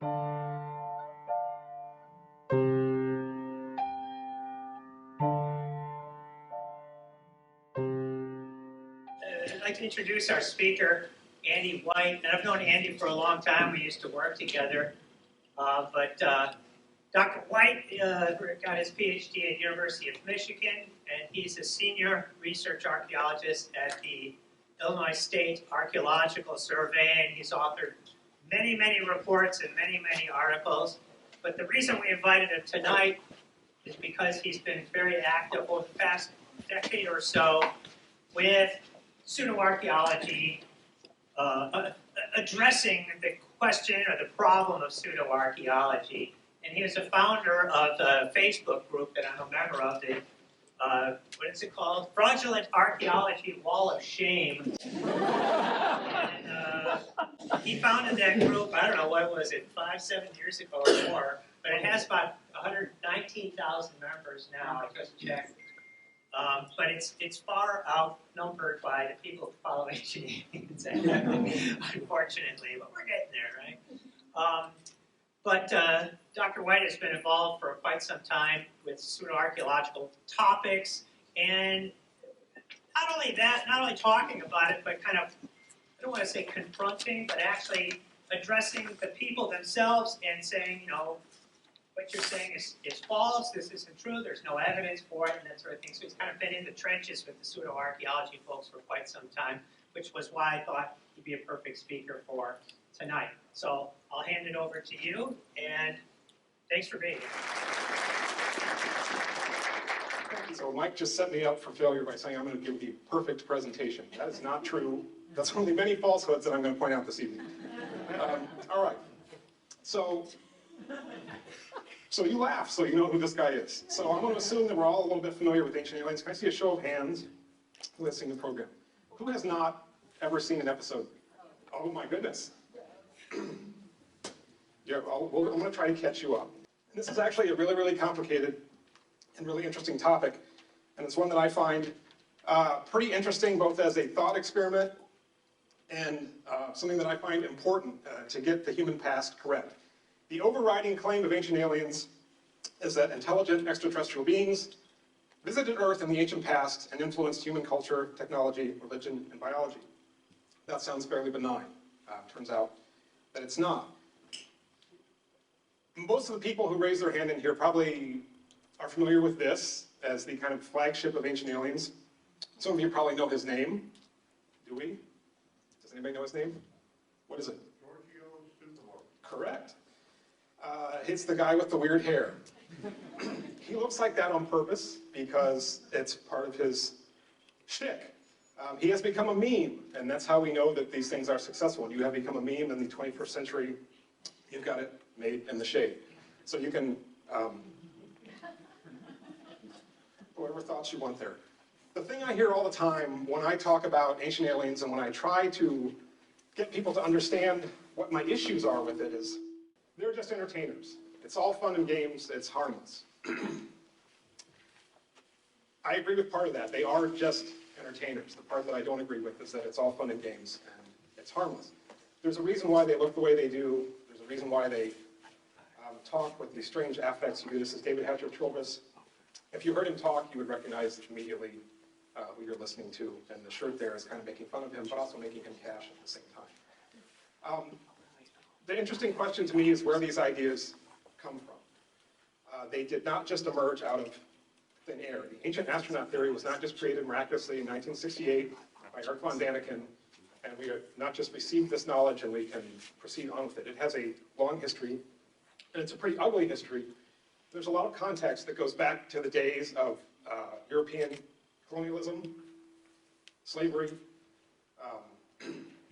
I'd like to introduce our speaker, Andy White. And I've known Andy for a long time. We used to work together. Dr. White got his PhD at University of Michigan, and he's a senior research archaeologist at the Illinois State Archaeological Survey, and he's authored many, many reports and many, many articles. But the reason we invited him tonight is because he's been very active over the past decade or so with pseudo-archaeology, addressing the question or the problem of pseudo-archaeology. And he was a founder of the Facebook group that I'm a member of, the, what is it called? Fraudulent Archaeology Wall of Shame. And he founded that group, I don't know, what was it, 5-7 years ago or more, but it has about 119,000 members now, I just checked. But it's far outnumbered by the people who follow ancient aliens, unfortunately, but we're getting there, right? Dr. White has been involved for quite some time with pseudo-archaeological topics, and not only that, not only talking about it, but kind of, I don't want to say confronting, but actually addressing the people themselves and saying, you know, what you're saying is false, this isn't true, there's no evidence for it, and that sort of thing. So he's kind of been in the trenches with the pseudo-archaeology folks for quite some time, which was why I thought he'd be a perfect speaker for tonight. So I'll hand it over to you, and thanks for being here. So Mike just set me up for failure by saying I'm going to give the perfect presentation. That is not true. That's one of the many falsehoods that I'm going to point out this evening. All right. So you laugh, so you know who this guy is. So I'm going to assume that we're all a little bit familiar with ancient aliens. Can I see a show of hands who has seen the program? Who has not ever seen an episode? Oh my goodness. Yeah, I'm going to try to catch you up. And this is actually a really, really complicated and really interesting topic, and it's one that I find pretty interesting both as a thought experiment and something that I find important to get the human past correct. The overriding claim of ancient aliens is that intelligent extraterrestrial beings visited Earth in the ancient past and influenced human culture, technology, religion, and biology. That sounds fairly benign. Turns out that it's not. Most of the people who raise their hand in here probably are familiar with this as the kind of flagship of ancient aliens. Some of you probably know his name. Do we? Does anybody know his name? What is it? Correct. It's the guy with the weird hair. He looks like that on purpose because it's part of his shtick. He has become a meme, and that's how we know that these things are successful. When you have become a meme in the 21st century, you've got it made in the shade. So you can, whatever thoughts you want there. The thing I hear all the time when I talk about ancient aliens and when I try to get people to understand what my issues are with it is, they're just entertainers. It's all fun and games, it's harmless. I agree with part of that. They are just entertainers. The part that I don't agree with is that it's all fun and games and it's harmless. There's a reason why they look the way they do. There's a reason why they talk with these strange affects. This is David Hatcher-Trilbus. If you heard him talk, you would recognize immediately who you're listening to, and the shirt there is kind of making fun of him, but also making him cash at the same time. The interesting question to me is where these ideas come from. They did not just emerge out of thin air. The ancient astronaut theory was not just created miraculously in 1968 by Erich von Däniken, and we have not just received this knowledge and we can proceed on with it. It has a long history, and it's a pretty ugly history. There's a lot of context that goes back to the days of European colonialism, slavery,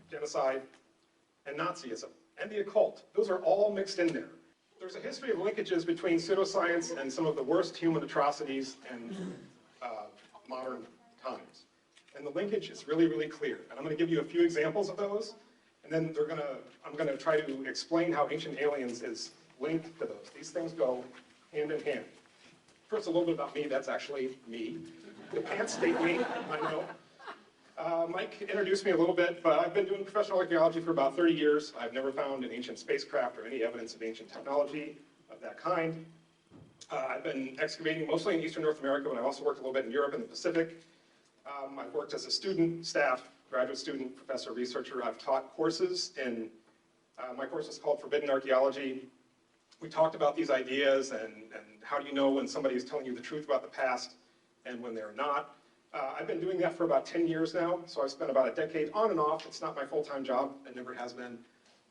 genocide, and Nazism, and the occult. Those are all mixed in there. There's a history of linkages between pseudoscience and some of the worst human atrocities in modern times. And the linkage is really, really clear. And I'm going to give you a few examples of those, and then I'm going to try to explain how Ancient Aliens is linked to those. These things go hand in hand. First, a little bit about me. That's actually me. The pants state me, I know. Mike introduced me a little bit, but I've been doing professional archaeology for about 30 years. I've never found an ancient spacecraft or any evidence of ancient technology of that kind. I've been excavating mostly in Eastern North America, but I've also worked a little bit in Europe and the Pacific. I've worked as a student, staff, graduate student, professor, researcher. I've taught courses in, my course is called Forbidden Archaeology. We talked about these ideas and how do you know when somebody is telling you the truth about the past and when they're not. I've been doing that for about 10 years now, so I've spent about a decade on and off. It's not my full-time job, it never has been.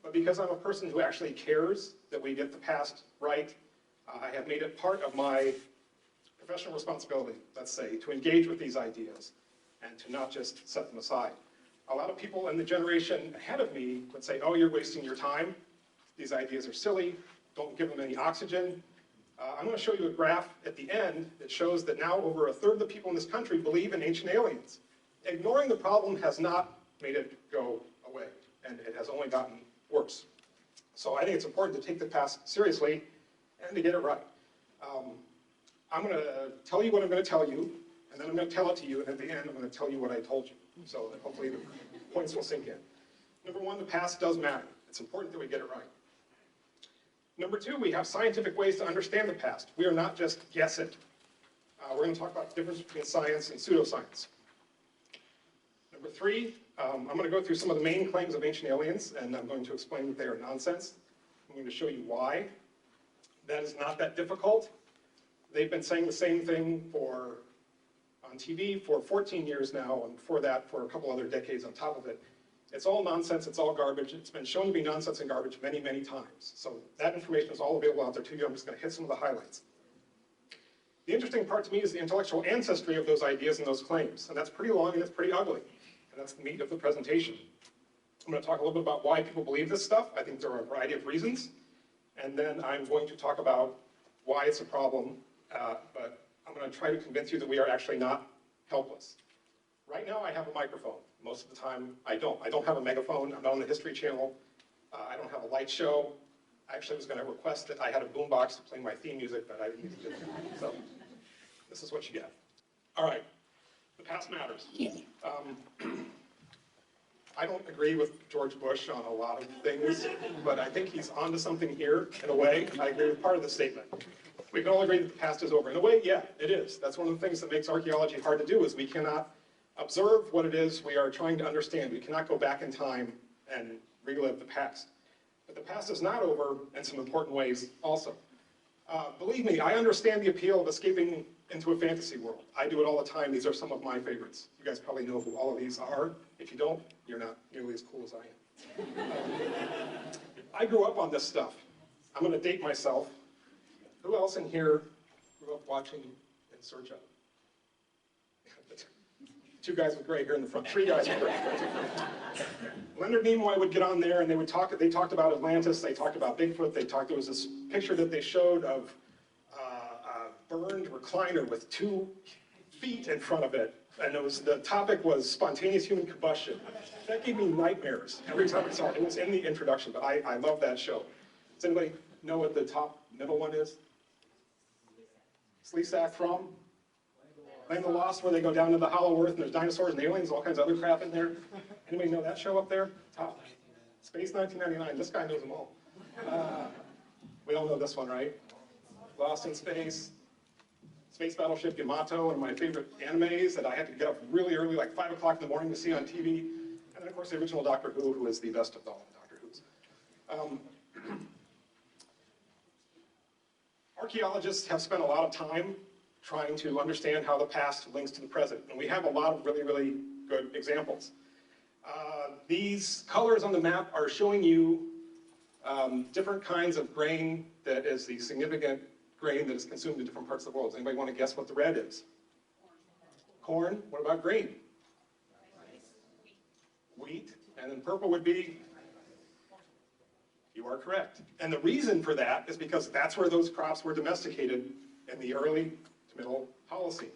But because I'm a person who actually cares that we get the past right, I have made it part of my professional responsibility, let's say, to engage with these ideas and to not just set them aside. A lot of people in the generation ahead of me would say, oh, you're wasting your time. These ideas are silly. Don't give them any oxygen. I'm going to show you a graph at the end that shows that now over a third of the people in this country believe in ancient aliens. Ignoring the problem has not made it go away, and it has only gotten worse. So I think it's important to take the past seriously and to get it right. I'm going to tell you what I'm going to tell you, and then I'm going to tell it to you, and at the end I'm going to tell you what I told you, so that hopefully the points will sink in. Number one, the past does matter. It's important that we get it right. Number two, we have scientific ways to understand the past. We are not just guessing. We're going to talk about the difference between science and pseudoscience. Number three, I'm going to go through some of the main claims of ancient aliens, and I'm going to explain that they are nonsense. I'm going to show you why. That is not that difficult. They've been saying the same thing on TV for 14 years now, and before that for a couple other decades on top of it. It's all nonsense, it's all garbage. It's been shown to be nonsense and garbage many, many times. So that information is all available out there to you. I'm just going to hit some of the highlights. The interesting part to me is the intellectual ancestry of those ideas and those claims. And that's pretty long and it's pretty ugly. And that's the meat of the presentation. I'm going to talk a little bit about why people believe this stuff. I think there are a variety of reasons. And then I'm going to talk about why it's a problem. But I'm going to try to convince you that we are actually not helpless. Right now I have a microphone. Most of the time, I don't. I don't have a megaphone. I'm not on the History Channel. I don't have a light show. I actually was going to request that I had a boombox to play my theme music, but I didn't do that. So this is what you get. All right. The past matters. I don't agree with George Bush on a lot of things, but I think he's onto something here in a way. I agree with part of the statement. We can all agree that the past is over. In a way, yeah, it is. That's one of the things that makes archaeology hard to do, is we cannot observe what it is we are trying to understand. We cannot go back in time and relive the past. But the past is not over in some important ways also. Believe me, I understand the appeal of escaping into a fantasy world. I do it all the time. These are some of my favorites. You guys probably know who all of these are. If you don't, you're not nearly as cool as I am. I grew up on this stuff. I'm going to date myself. Who else in here grew up watching In Search of? Two guys with gray hair in the front, three guys with gray hair. Leonard Nimoy would get on there and they talked about Atlantis, they talked about Bigfoot, there was this picture that they showed of a burned recliner with 2 feet in front of it, and the topic was spontaneous human combustion. That gave me nightmares every time I saw it. It was in the introduction, but I love that show. Does anybody know what the top middle one is? Sleesack from? Land of the Lost, where they go down to the Hollow Earth and there's dinosaurs and aliens, all kinds of other crap in there. Anybody know that show up there? Top. Space 1999. This guy knows them all. We all know this one, right? Lost in Space. Space Battleship Yamato, one of my favorite animes that I had to get up really early, like 5 o'clock in the morning to see on TV. And then, of course, the original Doctor Who is the best of all Doctor Who's. Archaeologists have spent a lot of time trying to understand how the past links to the present. And we have a lot of really, really good examples. These colors on the map are showing you different kinds of grain that is the significant grain that is consumed in different parts of the world. Does anybody want to guess what the red is? Corn. What about grain? Wheat. And then purple would be? You are correct. And the reason for that is because that's where those crops were domesticated in the early to middle Holocene.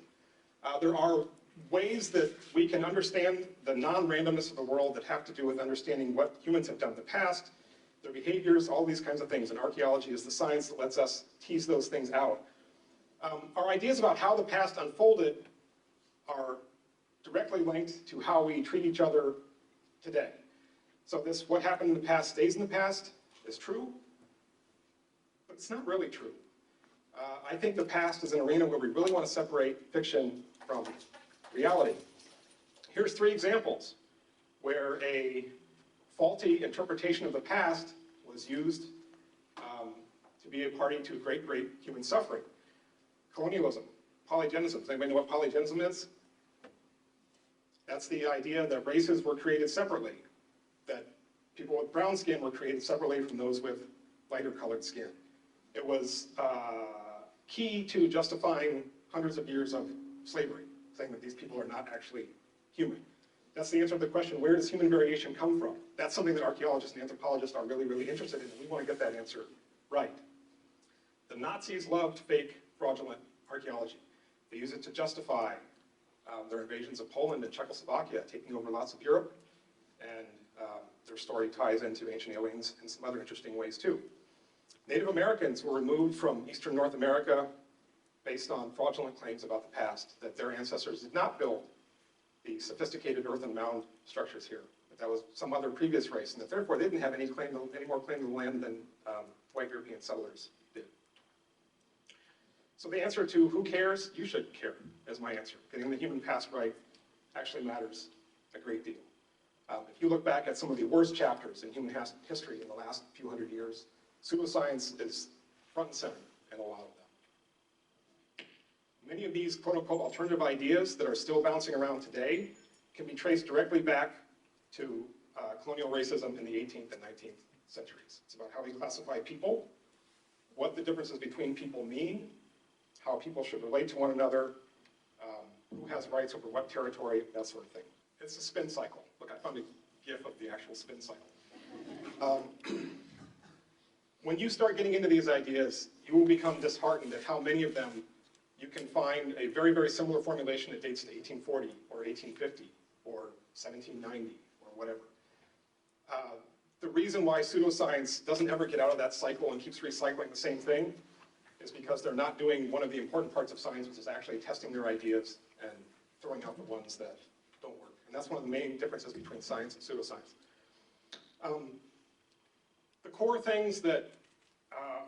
There are ways that we can understand the non-randomness of the world that have to do with understanding what humans have done in the past, their behaviors, all these kinds of things. And archaeology is the science that lets us tease those things out. Our ideas about how the past unfolded are directly linked to how we treat each other today. So this, what happened in the past stays in the past, is true, but it's not really true. I think the past is an arena where we really want to separate fiction from reality. Here's 3 examples where a faulty interpretation of the past was used to be a party to great, great human suffering. Colonialism, Polygenism. Does anybody know what Polygenism is? That's the idea that races were created separately, that people with brown skin were created separately from those with lighter colored skin. It was key to justifying hundreds of years of slavery, saying that these people are not actually human. That's the answer to the question, where does human variation come from? That's something that archaeologists and anthropologists are really, really interested in, and we want to get that answer right. The Nazis loved fake, fraudulent archaeology. They use it to justify their invasions of Poland and Czechoslovakia, taking over lots of Europe, and their story ties into ancient aliens in some other interesting ways too. Native Americans were removed from eastern North America based on fraudulent claims about the past, that their ancestors did not build the sophisticated earthen mound structures here, that that was some other previous race, and that therefore they didn't have any more claim to the land than white European settlers did. So the answer to who cares, you should care, is my answer. Getting the human past right actually matters a great deal. If you look back at some of the worst chapters in human history in the last few hundred years, pseudoscience is front and center in a lot of them. Many of these quote-unquote alternative ideas that are still bouncing around today can be traced directly back to colonial racism in the 18th and 19th centuries. It's about how we classify people, what the differences between people mean, how people should relate to one another, who has rights over what territory, that sort of thing. It's a spin cycle. Look, I found a GIF of the actual spin cycle. When you start getting into these ideas, you will become disheartened at how many of them you can find a very, very similar formulation that dates to 1840 or 1850 or 1790 or whatever. The reason why pseudoscience doesn't ever get out of that cycle and keeps recycling the same thing is because they're not doing one of the important parts of science, which is actually testing their ideas and throwing out the ones that don't work. And that's one of the main differences between science and pseudoscience. The core things that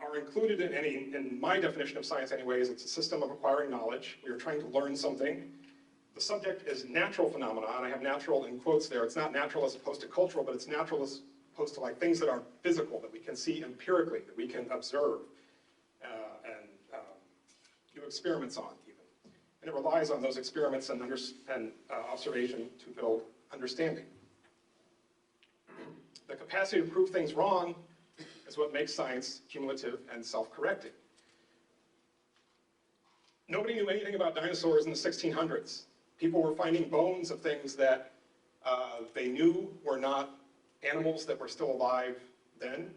are included in my definition of science anyways, it's a system of acquiring knowledge. We are trying to learn something. The subject is natural phenomena, and I have natural in quotes there. It's not natural as opposed to cultural, but it's natural as opposed to like things that are physical, that we can see empirically, that we can observe and do experiments on even. And it relies on those experiments and observation to build understanding. The capacity to prove things wrong is what makes science cumulative and self-correcting. Nobody knew anything about dinosaurs in the 1600s. People were finding bones of things that they knew were not animals that were still alive then.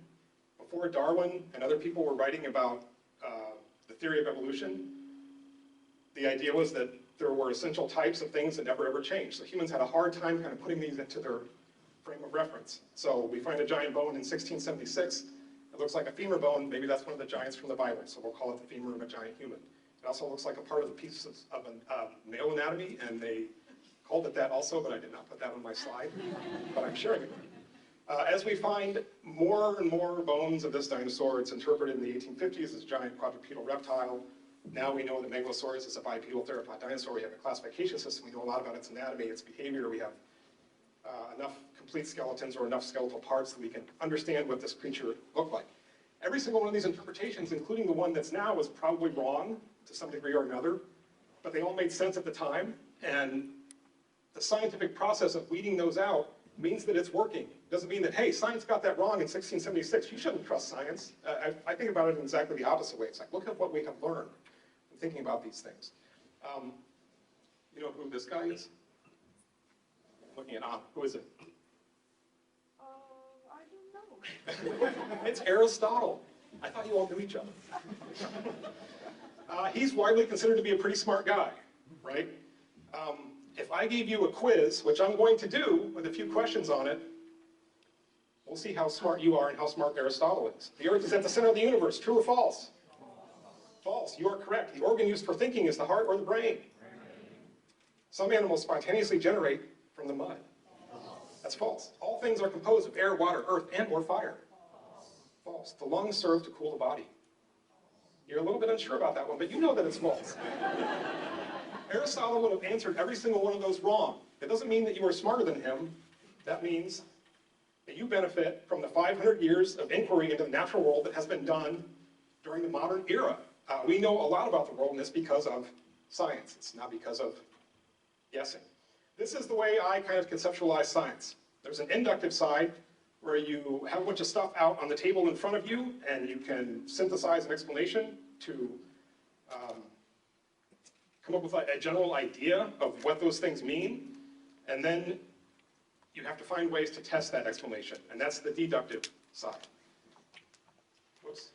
Before Darwin and other people were writing about the theory of evolution, the idea was that there were essential types of things that never ever changed. So humans had a hard time kind of putting these into their frame of reference. So we find a giant bone in 1676. It looks like a femur bone. Maybe that's one of the giants from the Bible, so we'll call it the femur of a giant human. It also looks like a part of the pieces of a male anatomy, and they called it that also, but I did not put that on my slide, but I'm sharing it. As we find more and more bones of this dinosaur, it's interpreted in the 1850s as a giant quadrupedal reptile. Now we know that Megalosaurus is a bipedal theropod dinosaur. We have a classification system. We know a lot about its anatomy, its behavior. We have enough complete skeletons or enough skeletal parts that we can understand what this creature looked like. Every single one of these interpretations, including the one that's now, was probably wrong to some degree or another, but they all made sense at the time, and the scientific process of weeding those out means that it's working. It doesn't mean that, hey, science got that wrong in 1676, you shouldn't trust science. I think about it in exactly the opposite way. It's like, look at what we have learned in thinking about these things. You know who this guy is? Looking at who is it? I don't know. It's Aristotle. I thought you all knew each other. He's widely considered to be a pretty smart guy, right? If I gave you a quiz, which I'm going to do with a few questions on it, we'll see how smart you are and how smart Aristotle is. The Earth is at the center of the universe. True or false? False. You are correct. The organ used for thinking is the heart or the brain. Some animals spontaneously generate from the mud. That's false. All things are composed of air, water, earth, and or fire. False. The lungs serve to cool the body. You're a little bit unsure about that one, but you know that it's false. Aristotle would have answered every single one of those wrong. It doesn't mean that you are smarter than him. That means that you benefit from the 500 years of inquiry into the natural world that has been done during the modern era. We know a lot about the world, and it's because of science. It's not because of guessing. This is the way I kind of conceptualize science. There's an inductive side where you have a bunch of stuff out on the table in front of you, and you can synthesize an explanation to come up with a general idea of what those things mean, and then you have to find ways to test that explanation, and that's the deductive side. Whoops.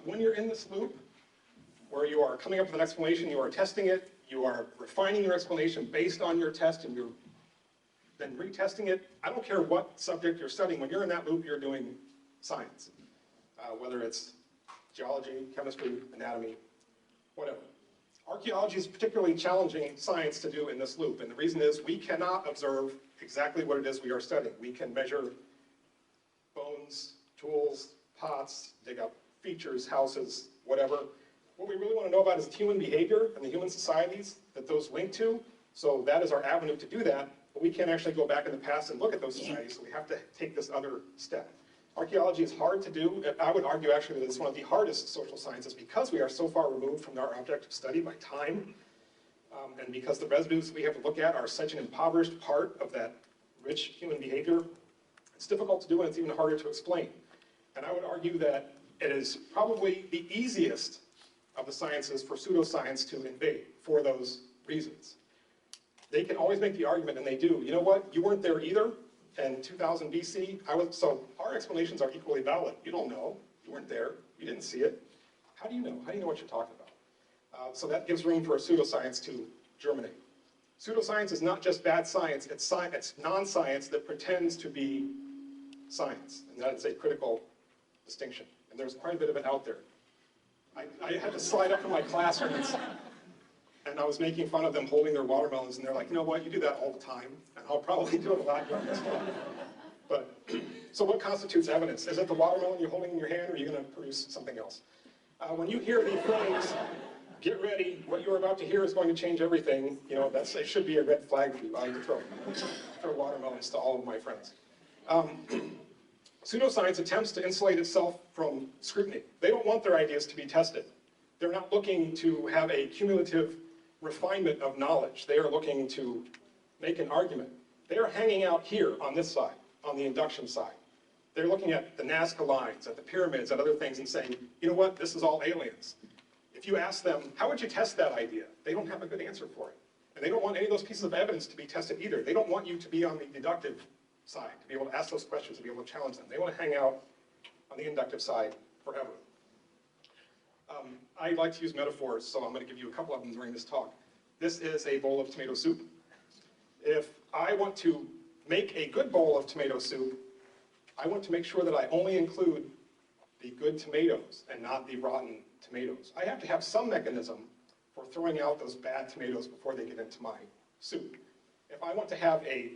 When you're in this loop, where you are coming up with an explanation, you are testing it, you are refining your explanation based on your test, and you're then retesting it. I don't care what subject you're studying, when you're in that loop, you're doing science. Whether it's geology, chemistry, anatomy, whatever. Archaeology is particularly challenging science to do in this loop, and the reason is we cannot observe exactly what it is we are studying. We can measure bones, tools, pots, dig up features, houses, whatever. What we really want to know about is human behavior and the human societies that those link to, so that is our avenue to do that, but we can't actually go back in the past and look at those societies, so we have to take this other step. Archaeology is hard to do. I would argue actually that it's one of the hardest social sciences because we are so far removed from our object of study by time, and because the residues we have to look at are such an impoverished part of that rich human behavior. It's difficult to do, and it's even harder to explain. And I would argue that it is probably the easiest of the sciences for pseudoscience to invade for those reasons. They can always make the argument, and they do, you know what, you weren't there either. In 2000 BC, so our explanations are equally valid. You don't know, you weren't there, you didn't see it. How do you know? How do you know what you're talking about? So that gives room for a pseudoscience to germinate. Pseudoscience is not just bad science, it's non-science that pretends to be science, and that is a critical distinction. And there's quite a bit of it out there. I had to slide up to my classrooms, and I was making fun of them holding their watermelons, and they're like, you know what, you do that all the time, and I'll probably do it a lot during this talk. But, so what constitutes evidence? Is it the watermelon you're holding in your hand, or are you going to produce something else? When you hear the phrase, get ready, what you're about to hear is going to change everything, you know, it should be a red flag for you. I throw watermelons to all of my friends. Pseudoscience attempts to insulate itself from scrutiny. They don't want their ideas to be tested. They're not looking to have a cumulative refinement of knowledge. They are looking to make an argument. They are hanging out here on this side, on the induction side. They're looking at the Nazca lines, at the pyramids, at other things and saying, you know what, this is all aliens. If you ask them, how would you test that idea? They don't have a good answer for it. And they don't want any of those pieces of evidence to be tested either. They don't want you to be on the deductive side, to be able to ask those questions, to be able to challenge them. They want to hang out on the inductive side forever. I like to use metaphors, so I'm going to give you a couple of them during this talk. This is a bowl of tomato soup. If I want to make a good bowl of tomato soup, I want to make sure that I only include the good tomatoes and not the rotten tomatoes. I have to have some mechanism for throwing out those bad tomatoes before they get into my soup. If I want to have a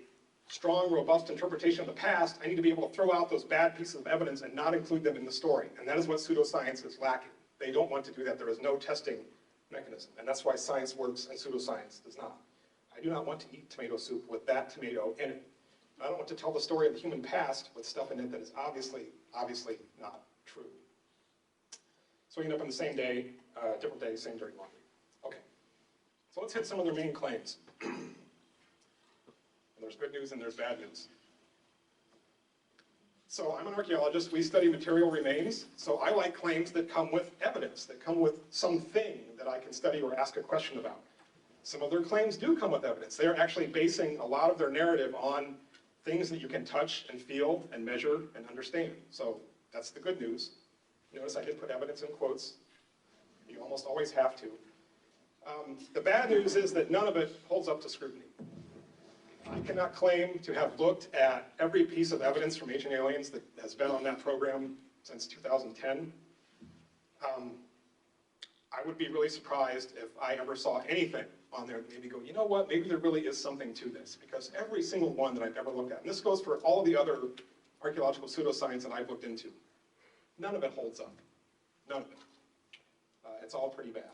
strong, robust interpretation of the past, I need to be able to throw out those bad pieces of evidence and not include them in the story. And that is what pseudoscience is lacking. They don't want to do that. There is no testing mechanism. And that's why science works and pseudoscience does not. I do not want to eat tomato soup with that tomato in it. I don't want to tell the story of the human past with stuff in it that is obviously not true. So we end up on the same day, different day, same dirty laundry. Okay, so let's hit some of their main claims. And there's good news and there's bad news. So I'm an archaeologist. We study material remains. So I like claims that come with evidence, that come with something that I can study or ask a question about. Some of their claims do come with evidence. They're actually basing a lot of their narrative on things that you can touch and feel and measure and understand. So that's the good news. Notice I did put evidence in quotes. You almost always have to. The bad news is that none of it holds up to scrutiny. I cannot claim to have looked at every piece of evidence from Ancient Aliens that has been on that program since 2010. I would be really surprised if I ever saw anything on there that made me go, you know what, maybe there really is something to this, because every single one that I've ever looked at, and this goes for all of the other archaeological pseudoscience that I've looked into, none of it holds up. None of it. It's all pretty bad.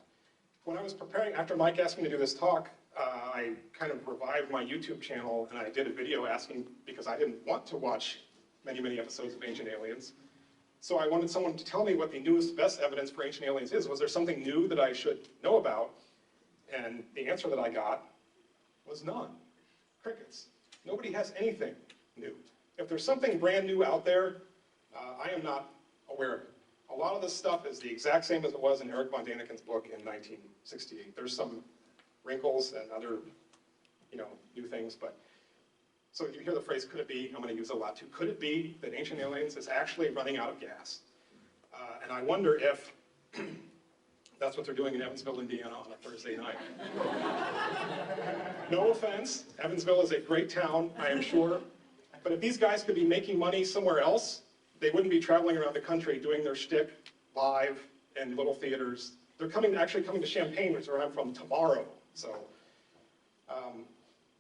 When I was preparing, after Mike asked me to do this talk, I kind of revived my YouTube channel, and I did a video asking, because I didn't want to watch many, many episodes of Ancient Aliens. So I wanted someone to tell me what the newest, best evidence for ancient aliens is. Was there something new that I should know about? And the answer that I got was none. Crickets. Nobody has anything new. If there's something brand new out there, I am not aware of it. A lot of this stuff is the exact same as it was in Erich von Däniken's book in 1968. There's some wrinkles and other, new things, but so you hear the phrase, could it be? I'm going to use it a lot too. Could it be that Ancient Aliens is actually running out of gas? And I wonder if that's what they're doing in Evansville, Indiana on a Thursday night. No offense, Evansville is a great town, I am sure. But if these guys could be making money somewhere else, they wouldn't be traveling around the country doing their shtick live in little theaters. They're actually coming to Champaign, which is where I'm from, tomorrow. So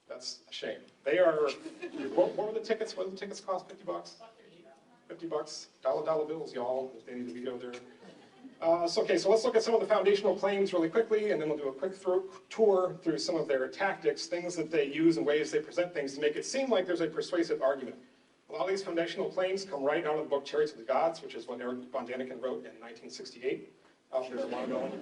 that's a shame. They are, what were the tickets? What did the tickets cost? 50 bucks? 50 bucks. Dollar bills, y'all, if they need to be over there. Okay, so let's look at some of the foundational claims really quickly, and then we'll do a quick tour through some of their tactics, things that they use and ways they present things to make it seem like there's a persuasive argument. A lot of these foundational claims come right out of the book Chariots of the Gods, which is what Erich von Däniken wrote in 1968. There's a lot going.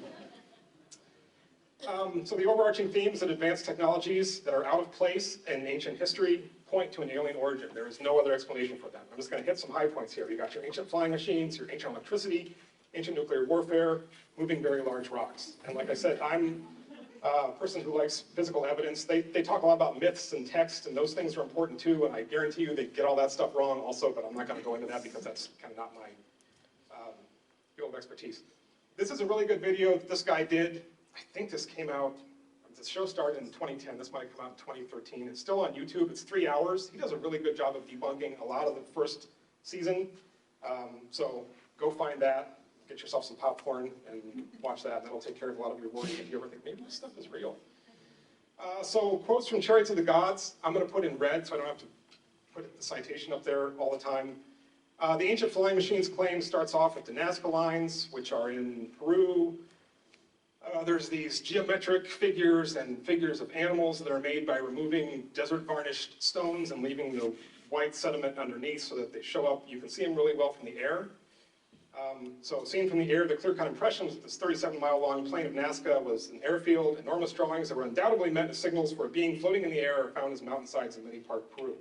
So the overarching themes that advanced technologies that are out of place in ancient history point to an alien origin. There is no other explanation for them. I'm just going to hit some high points here. You got your ancient flying machines, your ancient electricity, ancient nuclear warfare, moving very large rocks. And like I said, I'm a person who likes physical evidence. They talk a lot about myths and text, and those things are important too, and I guarantee you they get all that stuff wrong also, but I'm not going to go into that because that's kind of not my field of expertise. This is a really good video that this guy did. I think this came out, the show started in 2010, this might have come out in 2013. It's still on YouTube, it's 3 hours. He does a really good job of debunking a lot of the first season. So go find that, get yourself some popcorn and watch that. That'll take care of a lot of your worry if you ever think, maybe this stuff is real. So quotes from Chariots of the Gods, I'm going to put in red so I don't have to put the citation up there all the time. The ancient flying machines claim starts off with the Nazca lines, which are in Peru. There's these geometric figures and figures of animals that are made by removing desert-varnished stones and leaving the white sediment underneath so that they show up. You can see them really well from the air. So seen from the air, the clear-cut impression was that this 37-mile-long plain of Nazca was an airfield. Enormous drawings that were undoubtedly meant as signals for a being floating in the air are found as mountainsides in many parts of Peru.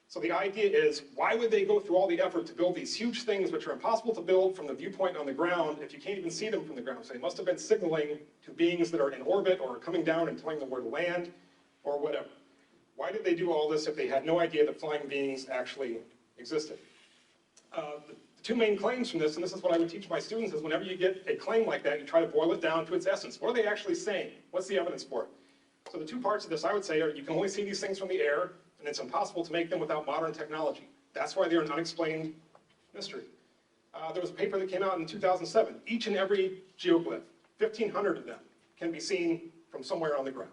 So the idea is, why would they go through all the effort to build these huge things which are impossible to build from the viewpoint on the ground if you can't even see them from the ground? So they must have been signaling to beings that are in orbit or coming down and telling them where to land or whatever. Why did they do all this if they had no idea that flying beings actually existed? The two main claims from this, and this is what I would teach my students, is whenever you get a claim like that, you try to boil it down to its essence. What are they actually saying? What's the evidence for it? So the two parts of this I would say are you can only see these things from the air, and it's impossible to make them without modern technology. That's why they're an unexplained mystery. There was a paper that came out in 2007. Each and every geoglyph, 1,500 of them, can be seen from somewhere on the ground,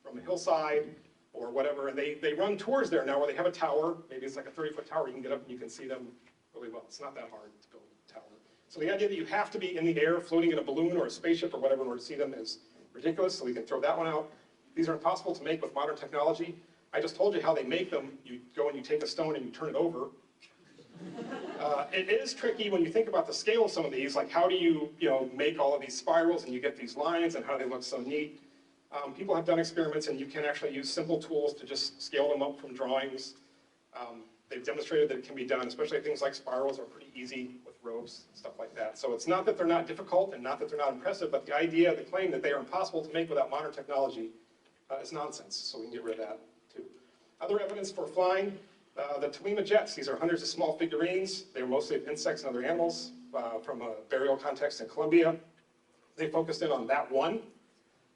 from a hillside or whatever, and they run tours there now where they have a tower. Maybe it's like a 30-foot tower. You can get up and you can see them really well. It's not that hard to build a tower. So the idea that you have to be in the air, floating in a balloon or a spaceship or whatever in order to see them is ridiculous, so we can throw that one out. These are impossible to make with modern technology. I just told you how they make them. You go and you take a stone and you turn it over. It is tricky when you think about the scale of some of these, like how do you, make all of these spirals and you get these lines and how they look so neat. People have done experiments and you can actually use simple tools to just scale them up from drawings. They've demonstrated that it can be done, especially things like spirals are pretty easy with ropes and stuff like that. So it's not that they're not difficult and not that they're not impressive, but the idea, the claim that they are impossible to make without modern technology is nonsense, so we can get rid of that too. Other evidence for flying, the Tolima jets. These are hundreds of small figurines. They were mostly of insects and other animals from a burial context in Colombia. They focused in on that one.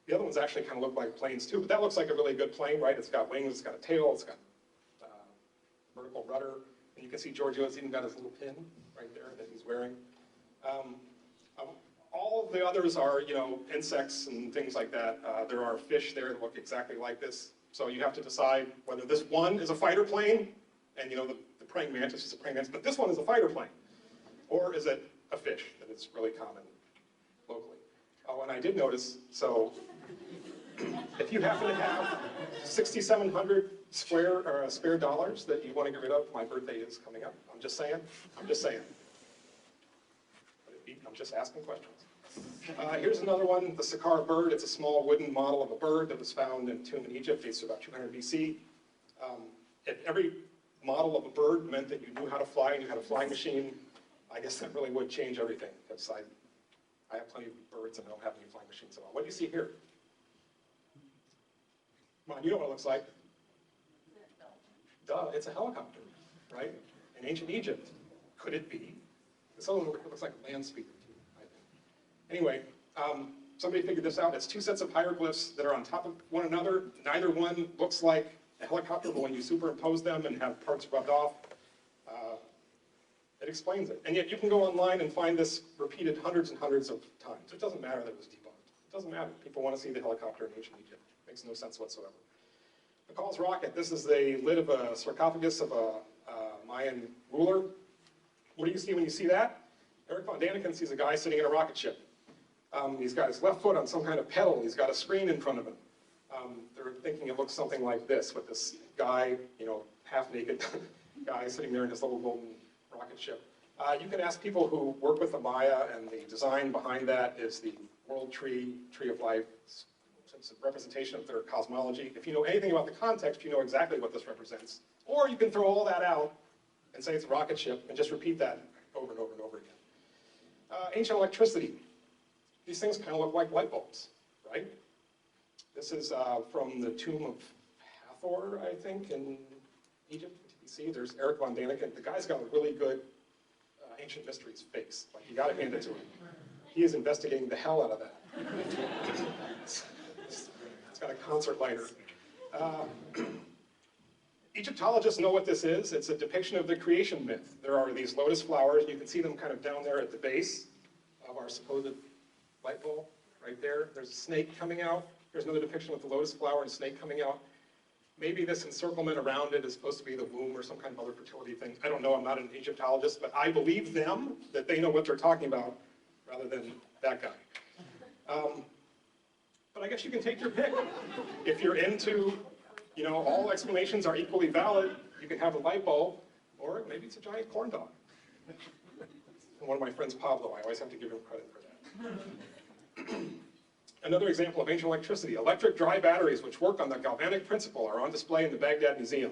The other ones actually kind of look like planes too, but that looks like a really good plane, right? It's got wings, it's got a tail, it's got vertical rudder, and you can see Giorgio's even got his little pin right there that he's wearing. All All the others are, insects and things like that. There are fish there that look exactly like this. So you have to decide whether this one is a fighter plane, and the praying mantis is a praying mantis, but this one is a fighter plane. Or is it a fish that is really common locally? Oh, and I did notice, so if you happen to have 6,700 spare dollars that you want to get rid of, my birthday is coming up. I'm just saying. I'm just asking questions. Here's another one, the Saqqara bird. It's a small wooden model of a bird that was found in a tomb in Egypt, dates to about 200 BC. If every model of a bird meant that you knew how to fly and you had a flying machine, I guess that really would change everything. Because I have plenty of birds and I don't have any flying machines at all. What do you see here? Come on, you know what it looks like. Duh, it's a helicopter, right? In ancient Egypt, could it be? This other one looks like a land speeder, I think. Anyway, somebody figured this out. It's two sets of hieroglyphs that are on top of one another. Neither one looks like a helicopter, but when you superimpose them and have parts rubbed off, it explains it. And yet you can go online and find this repeated hundreds and hundreds of times. It doesn't matter that it was debunked. It doesn't matter. People want to see the helicopter in ancient Egypt. It makes no sense whatsoever. McCall's rocket. This is the lid of a sarcophagus of a Mayan ruler. What do you see when you see that? Erich von Däniken sees a guy sitting in a rocket ship. He's got his left foot on some kind of pedal. He's got a screen in front of him. They're thinking it looks something like this, with this guy, half-naked guy sitting there in his little golden rocket ship. You can ask people who work with the Maya, and the design behind that is the world tree of life. It's a representation of their cosmology. If you know anything about the context, you know exactly what this represents. Or you can throw all that out and say it's a rocket ship and just repeat that over and over and over again. Ancient electricity. These things kind of look like light bulbs, right? This is from the tomb of Hathor, I think, in Egypt, BC. There's Erich von Däniken. The guy's got a really good ancient mysteries face. Like, you got to hand it to him. He is investigating the hell out of that. It's got a concert lighter. Egyptologists know what this is. It's a depiction of the creation myth. There are these lotus flowers. You can see them kind of down there at the base of our supposed light bulb, right there. There's a snake coming out. There's another depiction of the lotus flower and snake coming out. Maybe this encirclement around it is supposed to be the womb or some kind of other fertility thing. I don't know. I'm not an Egyptologist, but I believe them that they know what they're talking about rather than that guy. But I guess you can take your pick. If you're into, all explanations are equally valid, you can have a light bulb, or maybe it's a giant corn dog. And one of my friends, Pablo, I always have to give him credit for that. Another example of ancient electricity. Electric dry batteries, which work on the galvanic principle, are on display in the Baghdad Museum.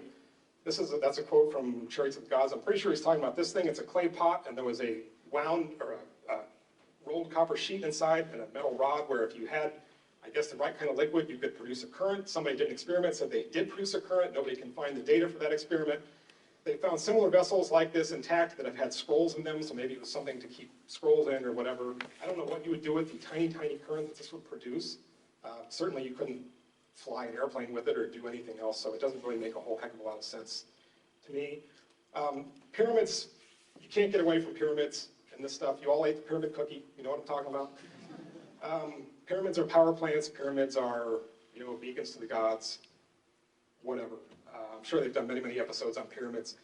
That's a quote from Chariots of God. I'm pretty sure he's talking about this thing. It's a clay pot, and there was a wound, or a rolled copper sheet inside, and a metal rod where if you had, I guess, the right kind of liquid, you could produce a current. Somebody did an experiment, said they did produce a current. Nobody can find the data for that experiment. They found similar vessels like this intact that have had scrolls in them, so maybe it was something to keep scrolls in or whatever. I don't know what you would do with the tiny, tiny current that this would produce. Certainly you couldn't fly an airplane with it or do anything else, so it doesn't really make a whole heck of a lot of sense to me. Pyramids, you can't get away from pyramids and this stuff. You all ate the pyramid cookie, you know what I'm talking about? Pyramids are power plants, pyramids are, beacons to the gods, whatever. I'm sure they've done many, many episodes on pyramids.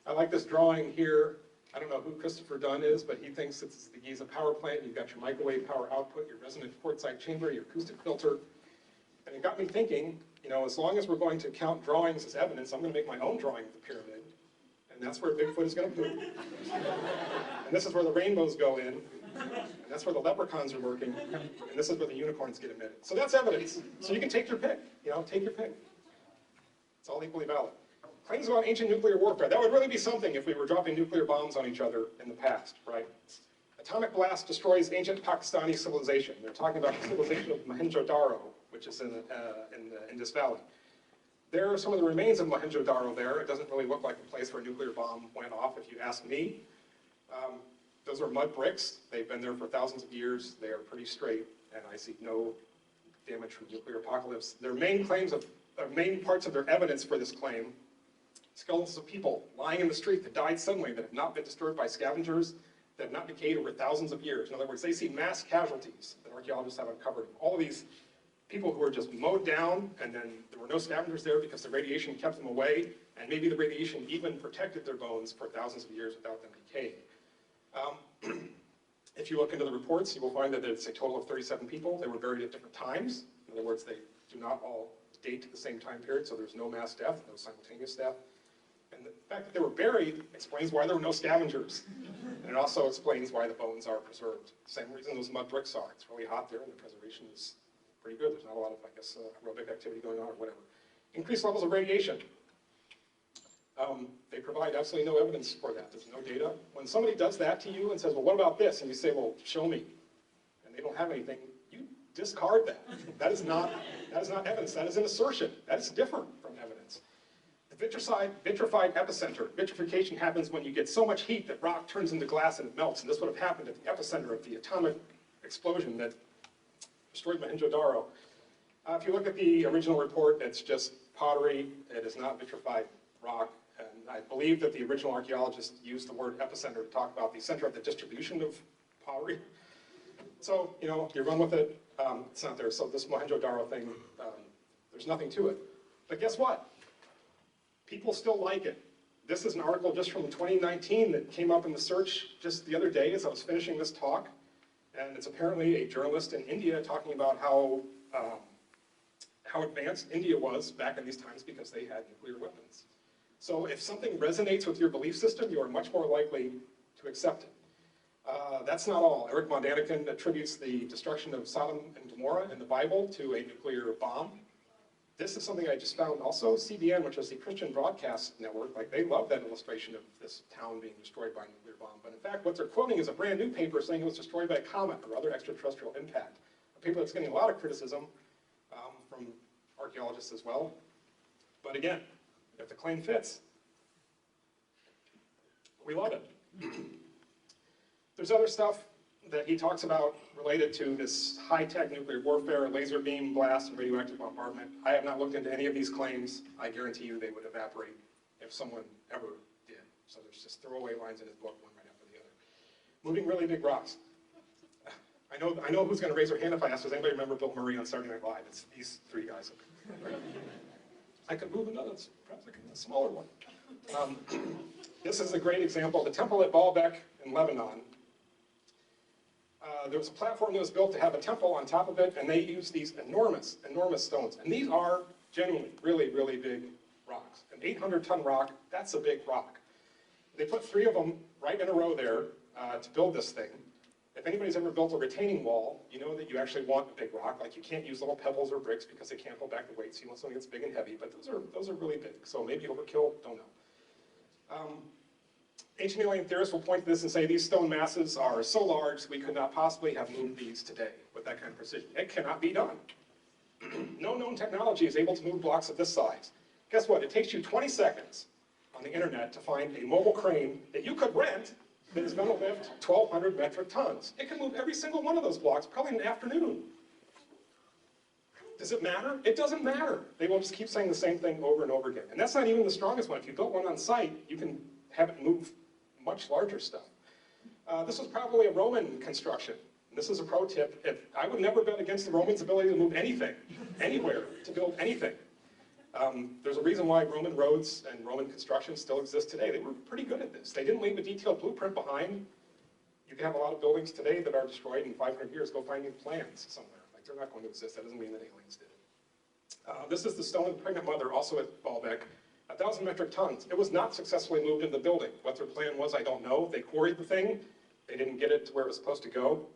I like this drawing here. I don't know who Christopher Dunn is, but he thinks it's the Giza power plant. You've got your microwave power output, your resonant quartzite chamber, your acoustic filter. And it got me thinking, as long as we're going to count drawings as evidence, I'm going to make my own drawing of the pyramid. And that's where Bigfoot is going to poop. And this is where the rainbows go in. And that's where the leprechauns are working. And this is where the unicorns get emitted. So that's evidence. So you can take your pick. Take your pick. It's all equally valid. Claims about ancient nuclear warfare. That would really be something if we were dropping nuclear bombs on each other in the past, right? Atomic blast destroys ancient Pakistani civilization. They're talking about the civilization of Mohenjo-Daro, which is in the Indus Valley. There are some of the remains of Mohenjo-Daro there. It doesn't really look like a place where a nuclear bomb went off, if you ask me. Those are mud bricks. They've been there for thousands of years. They are pretty straight, and I see no damage from nuclear apocalypse. Their main parts of their evidence for this claim: skeletons of people lying in the street that died suddenly, that have not been disturbed by scavengers, that have not decayed over thousands of years. In other words, they see mass casualties that archaeologists have uncovered. All of these people who were just mowed down, and then there were no scavengers there because the radiation kept them away, and maybe the radiation even protected their bones for thousands of years without them decaying. If you look into the reports, you will find that it's a total of 37 people. They were buried at different times. In other words, they do not all date to the same time period, so there's no mass death, no simultaneous death. And the fact that they were buried explains why there were no scavengers. And it also explains why the bones are preserved. Same reason those mud bricks are. It's really hot there, and the preservation is pretty good. There's not a lot of, I guess, aerobic activity going on or whatever. Increased levels of radiation. They provide absolutely no evidence for that. There's no data. When somebody does that to you and says, well, what about this? And you say, well, show me. And they don't have anything, you discard that. That is not evidence. That is an assertion. That is different from evidence. The vitrified epicenter. Vitrification happens when you get so much heat that rock turns into glass and it melts. And this would have happened at the epicenter of the atomic explosion that destroyed Mohenjo-Daro. If you look at the original report, it's just pottery. It is not vitrified rock. And I believe that the original archaeologists used the word epicenter to talk about the center of the distribution of pottery. So, you know, you run with it. It's not there. So this Mohenjo-Daro thing, there's nothing to it. But guess what? People still like it. This is an article just from 2019 that came up in the search just the other day as I was finishing this talk. And it's apparently a journalist in India talking about how advanced India was back in these times because they had nuclear weapons. So if something resonates with your belief system, you are much more likely to accept it. That's not all. Erich von Däniken attributes the destruction of Sodom and Gomorrah in the Bible to a nuclear bomb. This is something I just found also. CBN, which is the Christian Broadcast Network, like they love that illustration of this town being destroyed by a nuclear bomb. But in fact, what they're quoting is a brand new paper saying it was destroyed by a comet or other extraterrestrial impact. A paper that's getting a lot of criticism from archaeologists as well. But again, if the claim fits, we love it. There's other stuff that he talks about related to this high-tech nuclear warfare, laser beam blast, and radioactive bombardment. I have not looked into any of these claims. I guarantee you they would evaporate if someone ever did. So there's just throwaway lines in his book, one right after the other. Moving really big rocks. I know who's going to raise their hand if I ask, does anybody remember Bill Murray on Saturday Night Live? It's these three guys. Right? I could move another, perhaps a smaller one. This is a great example. The temple at Baalbek in Lebanon. There was a platform that was built to have a temple on top of it, and they used these enormous, enormous stones. And these are genuinely really, really big rocks. An 800-ton rock, that's a big rock. They put 3 of them right in a row there to build this thing. If anybody's ever built a retaining wall, you know that you actually want a big rock. Like you can't use little pebbles or bricks because they can't hold back the weight, so you want something that's big and heavy. But those are really big. So maybe overkill, don't know. Ancient alien theorists will point to this and say these stone masses are so large we could not possibly have moved these today with that kind of precision. It cannot be done. No known technology is able to move blocks of this size. Guess what? It takes you 20 seconds on the internet to find a mobile crane that you could rent that is going to lift 1,200 metric tons. It can move every single one of those blocks probably in an afternoon. Does it matter? It doesn't matter. They will just keep saying the same thing over and over again. And that's not even the strongest one. If you built one on site, you can have it move much larger stuff. This was probably a Roman construction. And this is a pro tip. I would never bet against the Romans' ability to move anything, anywhere, to build anything. There's a reason why Roman roads and Roman construction still exist today. They were pretty good at this. They didn't leave a detailed blueprint behind. You can have a lot of buildings today that are destroyed in 500 years. Go find new plans somewhere. Like they're not going to exist. That doesn't mean that aliens did it. This is the stone of the pregnant mother, also at Baalbek. 1,000 metric tons. It was not successfully moved into the building. What their plan was, I don't know. They quarried the thing. They didn't get it to where it was supposed to go.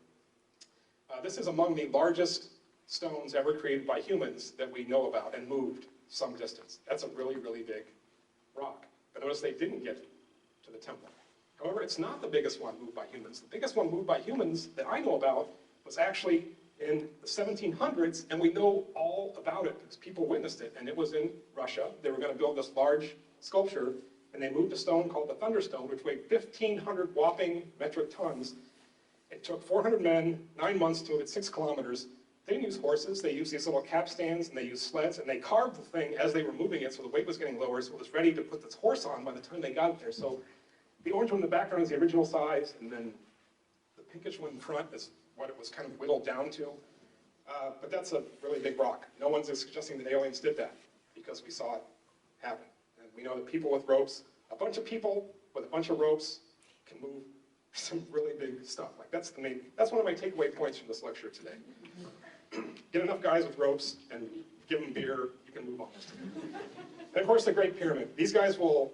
This is among the largest stones ever created by humans that we know about and moved some distance. That's a really, really big rock. But notice they didn't get to the temple. However, it's not the biggest one moved by humans. The biggest one moved by humans that I know about was actually in the 1700s, and we know all about it because people witnessed it, and it was in Russia. They were going to build this large sculpture, and they moved a stone called the Thunderstone, which weighed 1,500 whopping metric tons. It took 400 men, 9 months to move it 6 kilometers. They didn't use horses. They used these little capstans, and they used sleds, and they carved the thing as they were moving it, so the weight was getting lower, so it was ready to put this horse on by the time they got there. So the orange one in the background is the original size, and then pinkish one in front is what it was kind of whittled down to. But that's a really big rock. No one's suggesting that aliens did that because we saw it happen. And we know that people with ropes, a bunch of people with a bunch of ropes can move some really big stuff. Like that's one of my takeaway points from this lecture today. Get enough guys with ropes and give them beer, you can move on. And of course the Great Pyramid. These guys will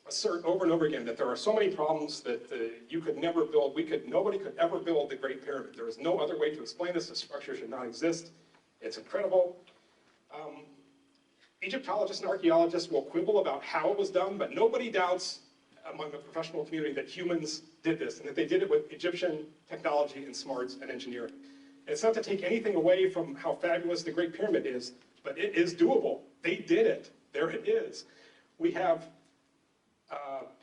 assert over and over again that there are so many problems that you could never build, nobody could ever build the Great Pyramid. There is no other way to explain this. The structure should not exist. It's incredible. Egyptologists and archaeologists will quibble about how it was done, but nobody doubts among the professional community that humans did this and that they did it with Egyptian technology and smarts and engineering. And it's not to take anything away from how fabulous the Great Pyramid is, but it is doable. They did it. There it is. We have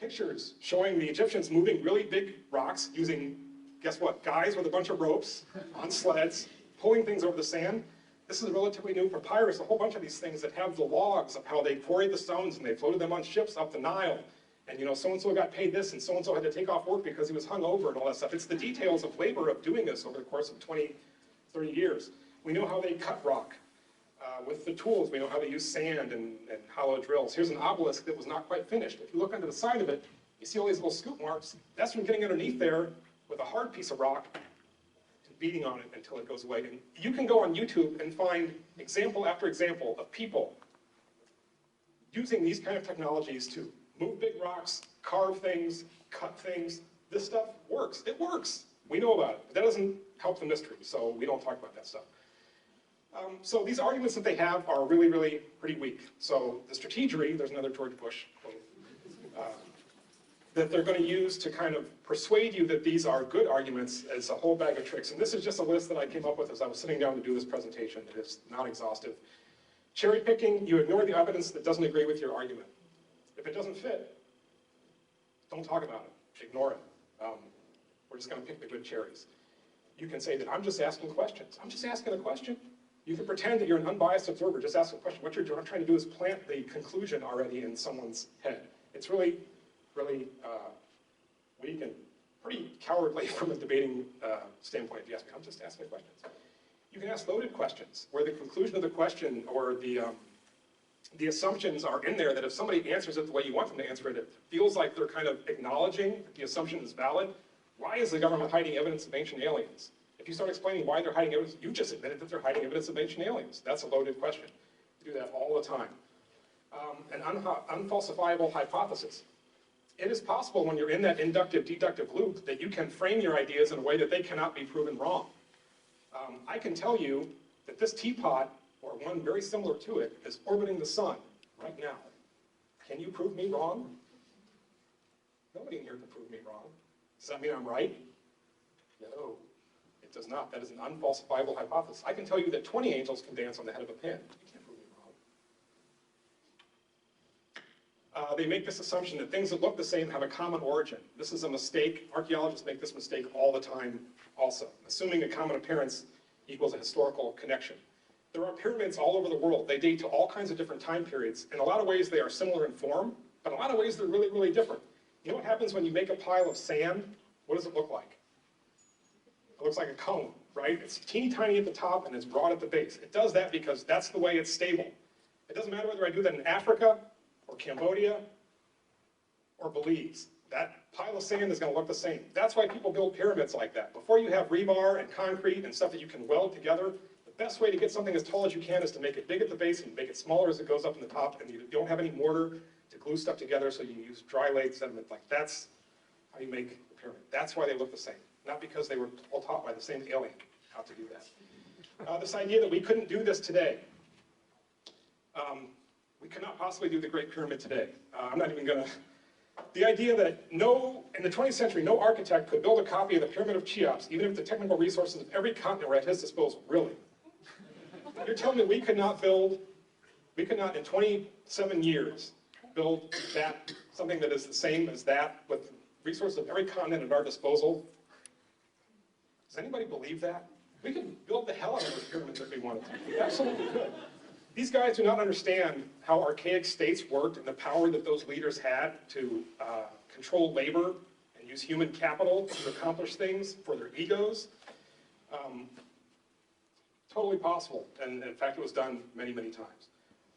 pictures showing the Egyptians moving really big rocks using, guess what, guys with a bunch of ropes on sleds, pulling things over the sand. This is a relatively new papyrus, a whole bunch of these things that have the logs of how they quarried the stones and they floated them on ships up the Nile. And you know, so-and-so got paid this and so-and-so had to take off work because he was hung over and all that stuff. It's the details of labor of doing this over the course of 20, 30 years. We know how they cut rock. With the tools, we know how to use sand and hollow drills. Here's an obelisk that was not quite finished. If you look under the side of it, you see all these little scoop marks. That's from getting underneath there with a hard piece of rock and beating on it until it goes away. And you can go on YouTube and find example after example of people using these kind of technologies to move big rocks, carve things, cut things. This stuff works. It works. We know about it. But that doesn't help the mystery, so we don't talk about that stuff. So these arguments that they have are really, really pretty weak. So the strategery, there's another George Bush quote, that they're going to use to kind of persuade you that these are good arguments is a whole bag of tricks. And this is just a list that I came up with as I was sitting down to do this presentation. It is not exhaustive. Cherry picking, you ignore the evidence that doesn't agree with your argument. If it doesn't fit, don't talk about it. Ignore it. We're just going to pick the good cherries. You can say that I'm just asking questions. I'm just asking a question. You can pretend that you're an unbiased observer, just ask a question. What you're trying to do is plant the conclusion already in someone's head. It's really, really weak and pretty cowardly from a debating standpoint, if you ask me. I'm just asking questions. You can ask loaded questions, where the conclusion of the question or the assumptions are in there that if somebody answers it the way you want them to answer it, it feels like they're kind of acknowledging that the assumption is valid. Why is the government hiding evidence of ancient aliens? If you start explaining why they're hiding evidence, you just admitted that they're hiding evidence of ancient aliens. That's a loaded question. We do that all the time. An unfalsifiable hypothesis. It is possible when you're in that inductive-deductive loop that you can frame your ideas in a way that they cannot be proven wrong. I can tell you that this teapot, or one very similar to it, is orbiting the sun right now. Can you prove me wrong? Nobody in here can prove me wrong. Does that mean I'm right? No. It does not. That is an unfalsifiable hypothesis. I can tell you that 20 angels can dance on the head of a pin. You can't prove me wrong. They make this assumption that things that look the same have a common origin. This is a mistake. Archaeologists make this mistake all the time also, assuming a common appearance equals a historical connection. There are pyramids all over the world. They date to all kinds of different time periods. In a lot of ways, they are similar in form, but in a lot of ways, they're really, really different. You know what happens when you make a pile of sand? What does it look like? It looks like a cone, right? It's teeny tiny at the top and it's broad at the base. It does that because that's the way it's stable. It doesn't matter whether I do that in Africa or Cambodia or Belize. That pile of sand is going to look the same. That's why people build pyramids like that. Before you have rebar and concrete and stuff that you can weld together, the best way to get something as tall as you can is to make it big at the base and make it smaller as it goes up in the top, and you don't have any mortar to glue stuff together, so you use dry laid sediment. Like that's how you make a pyramid. That's why they look the same. Not because they were all taught by the same alien how to do that. This idea that we couldn't do this today. We cannot possibly do the Great Pyramid today. I'm not even going to... The idea that in the 20th century, no architect could build a copy of the Pyramid of Cheops, even if the technical resources of every continent were at his disposal. Really? You're telling me we could not in 27 years build something that is the same as that with resources of every continent at our disposal? Does anybody believe that? We could build the hell out of those pyramids if we wanted to. We absolutely could. These guys do not understand how archaic states worked and the power that those leaders had to control labor and use human capital to accomplish things for their egos. Totally possible, and in fact it was done many, many times.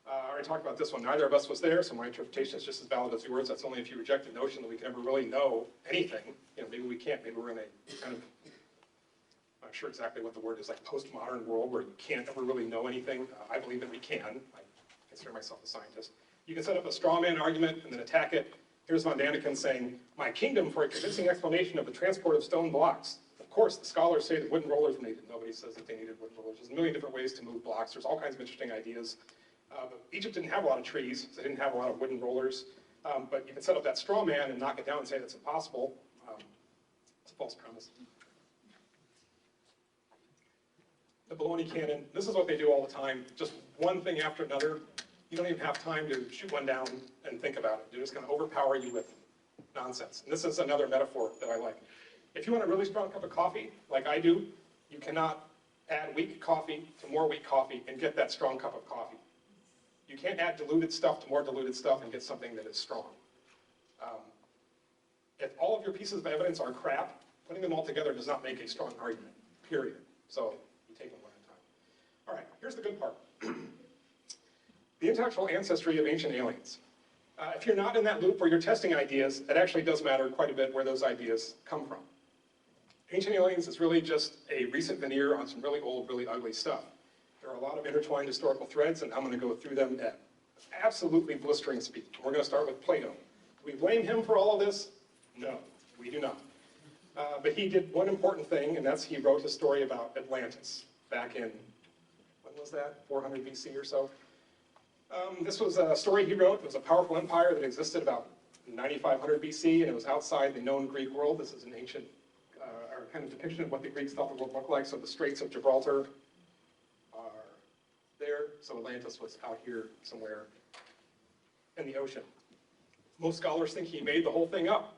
I already talked about this one. Neither of us was there, so my interpretation is just as valid as yours. That's only if you reject the notion that we can ever really know anything. You know, maybe we can't. Maybe we're in a kind of, I'm not sure exactly what the word is, like postmodern world where you can't ever really know anything. I believe that we can. I consider myself a scientist. You can set up a straw man argument and then attack it. Here's von Däniken saying, "My kingdom for a convincing explanation of the transport of stone blocks." Of course, the scholars say that wooden rollers were needed. Nobody says that they needed wooden rollers. There's a million different ways to move blocks. There's all kinds of interesting ideas. But Egypt didn't have a lot of trees, so they didn't have a lot of wooden rollers. But you can set up that straw man and knock it down and say that's impossible. It's a false premise. The baloney cannon, this is what they do all the time. Just one thing after another. You don't even have time to shoot one down and think about it. They're just going to overpower you with nonsense. And this is another metaphor that I like. If you want a really strong cup of coffee, like I do, you cannot add weak coffee to more weak coffee and get that strong cup of coffee. You can't add diluted stuff to more diluted stuff and get something that is strong. If all of your pieces of evidence are crap, putting them all together does not make a strong argument, period. So you take them one at a time. All right, here's the good part. The intellectual ancestry of ancient aliens. If you're not in that loop where you're testing ideas, it actually does matter quite a bit where those ideas come from. Ancient aliens is really just a recent veneer on some really old, really ugly stuff. There are a lot of intertwined historical threads, and I'm going to go through them at absolutely blistering speed. We're going to start with Plato. Do we blame him for all of this? No, we do not. But he did one important thing, and that's he wrote a story about Atlantis back in, when was that, 400 BC or so? This was a story he wrote. It was a powerful empire that existed about 9500 BC, and it was outside the known Greek world. This is an ancient, or kind of depiction of what the Greeks thought the world looked like. So the Straits of Gibraltar are there. So Atlantis was out here somewhere in the ocean. Most scholars think he made the whole thing up.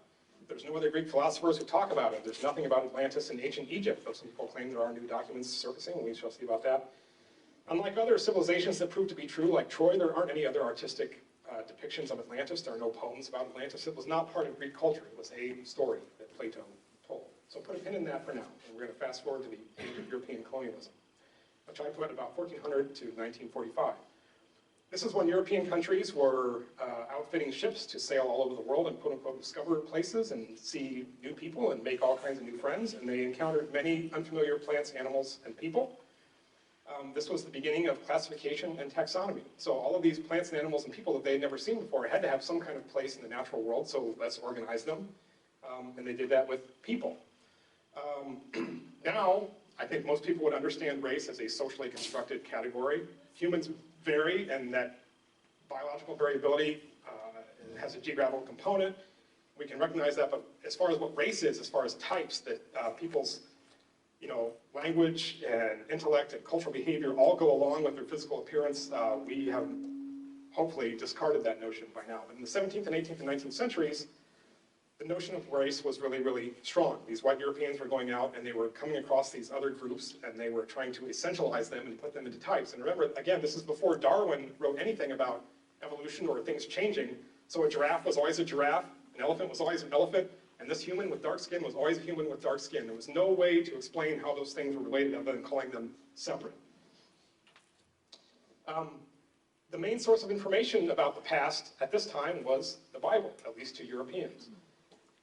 There's no other Greek philosophers who talk about it. There's nothing about Atlantis in ancient Egypt, though some people claim there are new documents surfacing, and we shall see about that. Unlike other civilizations that prove to be true, like Troy, there aren't any other artistic depictions of Atlantis. There are no poems about Atlantis. It was not part of Greek culture. It was a story that Plato told. So put a pin in that for now, and we're going to fast forward to the age of European colonialism, which I put about 1400 to 1945. This is when European countries were outfitting ships to sail all over the world and quote-unquote discover places and see new people and make all kinds of new friends, and they encountered many unfamiliar plants, animals, and people. This was the beginning of classification and taxonomy. So all of these plants and animals and people that they had never seen before had to have some kind of place in the natural world, so let's organize them. And they did that with people. Now, I think most people would understand race as a socially constructed category. Humans vary, and that biological variability has a geographical component. We can recognize that, but as far as what race is, as far as types, that people's language and intellect and cultural behavior all go along with their physical appearance, we have hopefully discarded that notion by now. But in the 17th and 18th and 19th centuries, the notion of race was really, really strong. These white Europeans were going out and they were coming across these other groups and they were trying to essentialize them and put them into types. And remember, again, this is before Darwin wrote anything about evolution or things changing. So a giraffe was always a giraffe, an elephant was always an elephant, and this human with dark skin was always a human with dark skin. There was no way to explain how those things were related other than calling them separate. The main source of information about the past at this time was the Bible, at least to Europeans.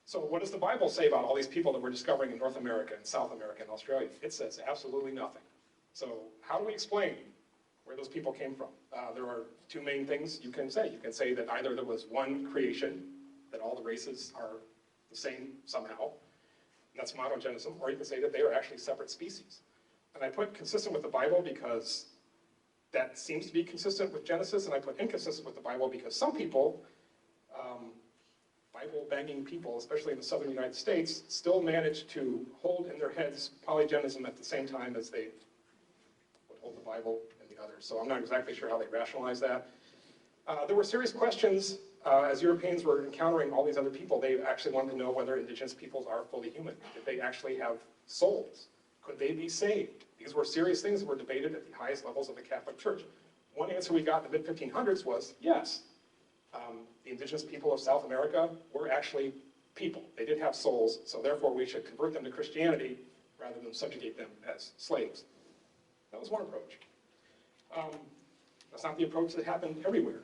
So what does the Bible say about all these people that we're discovering in North America and South America and Australia? It says absolutely nothing. So how do we explain where those people came from? There are two main things you can say. You can say that either there was one creation, that all the races are the same somehow, and that's monogenism, or you can say that they are actually separate species. And I put consistent with the Bible because that seems to be consistent with Genesis, and I put inconsistent with the Bible because some people, Bible-banging people, especially in the southern United States, still manage to hold in their heads polygenism at the same time as they would hold the Bible and the others. So I'm not exactly sure how they rationalize that. There were serious questions as Europeans were encountering all these other people. They actually wanted to know whether indigenous peoples are fully human. Did they actually have souls? Could they be saved? These were serious things that were debated at the highest levels of the Catholic Church. One answer we got in the mid-1500s was yes. The indigenous people of South America were actually people. They did have souls, so therefore we should convert them to Christianity rather than subjugate them as slaves. That was one approach. That's not the approach that happened everywhere.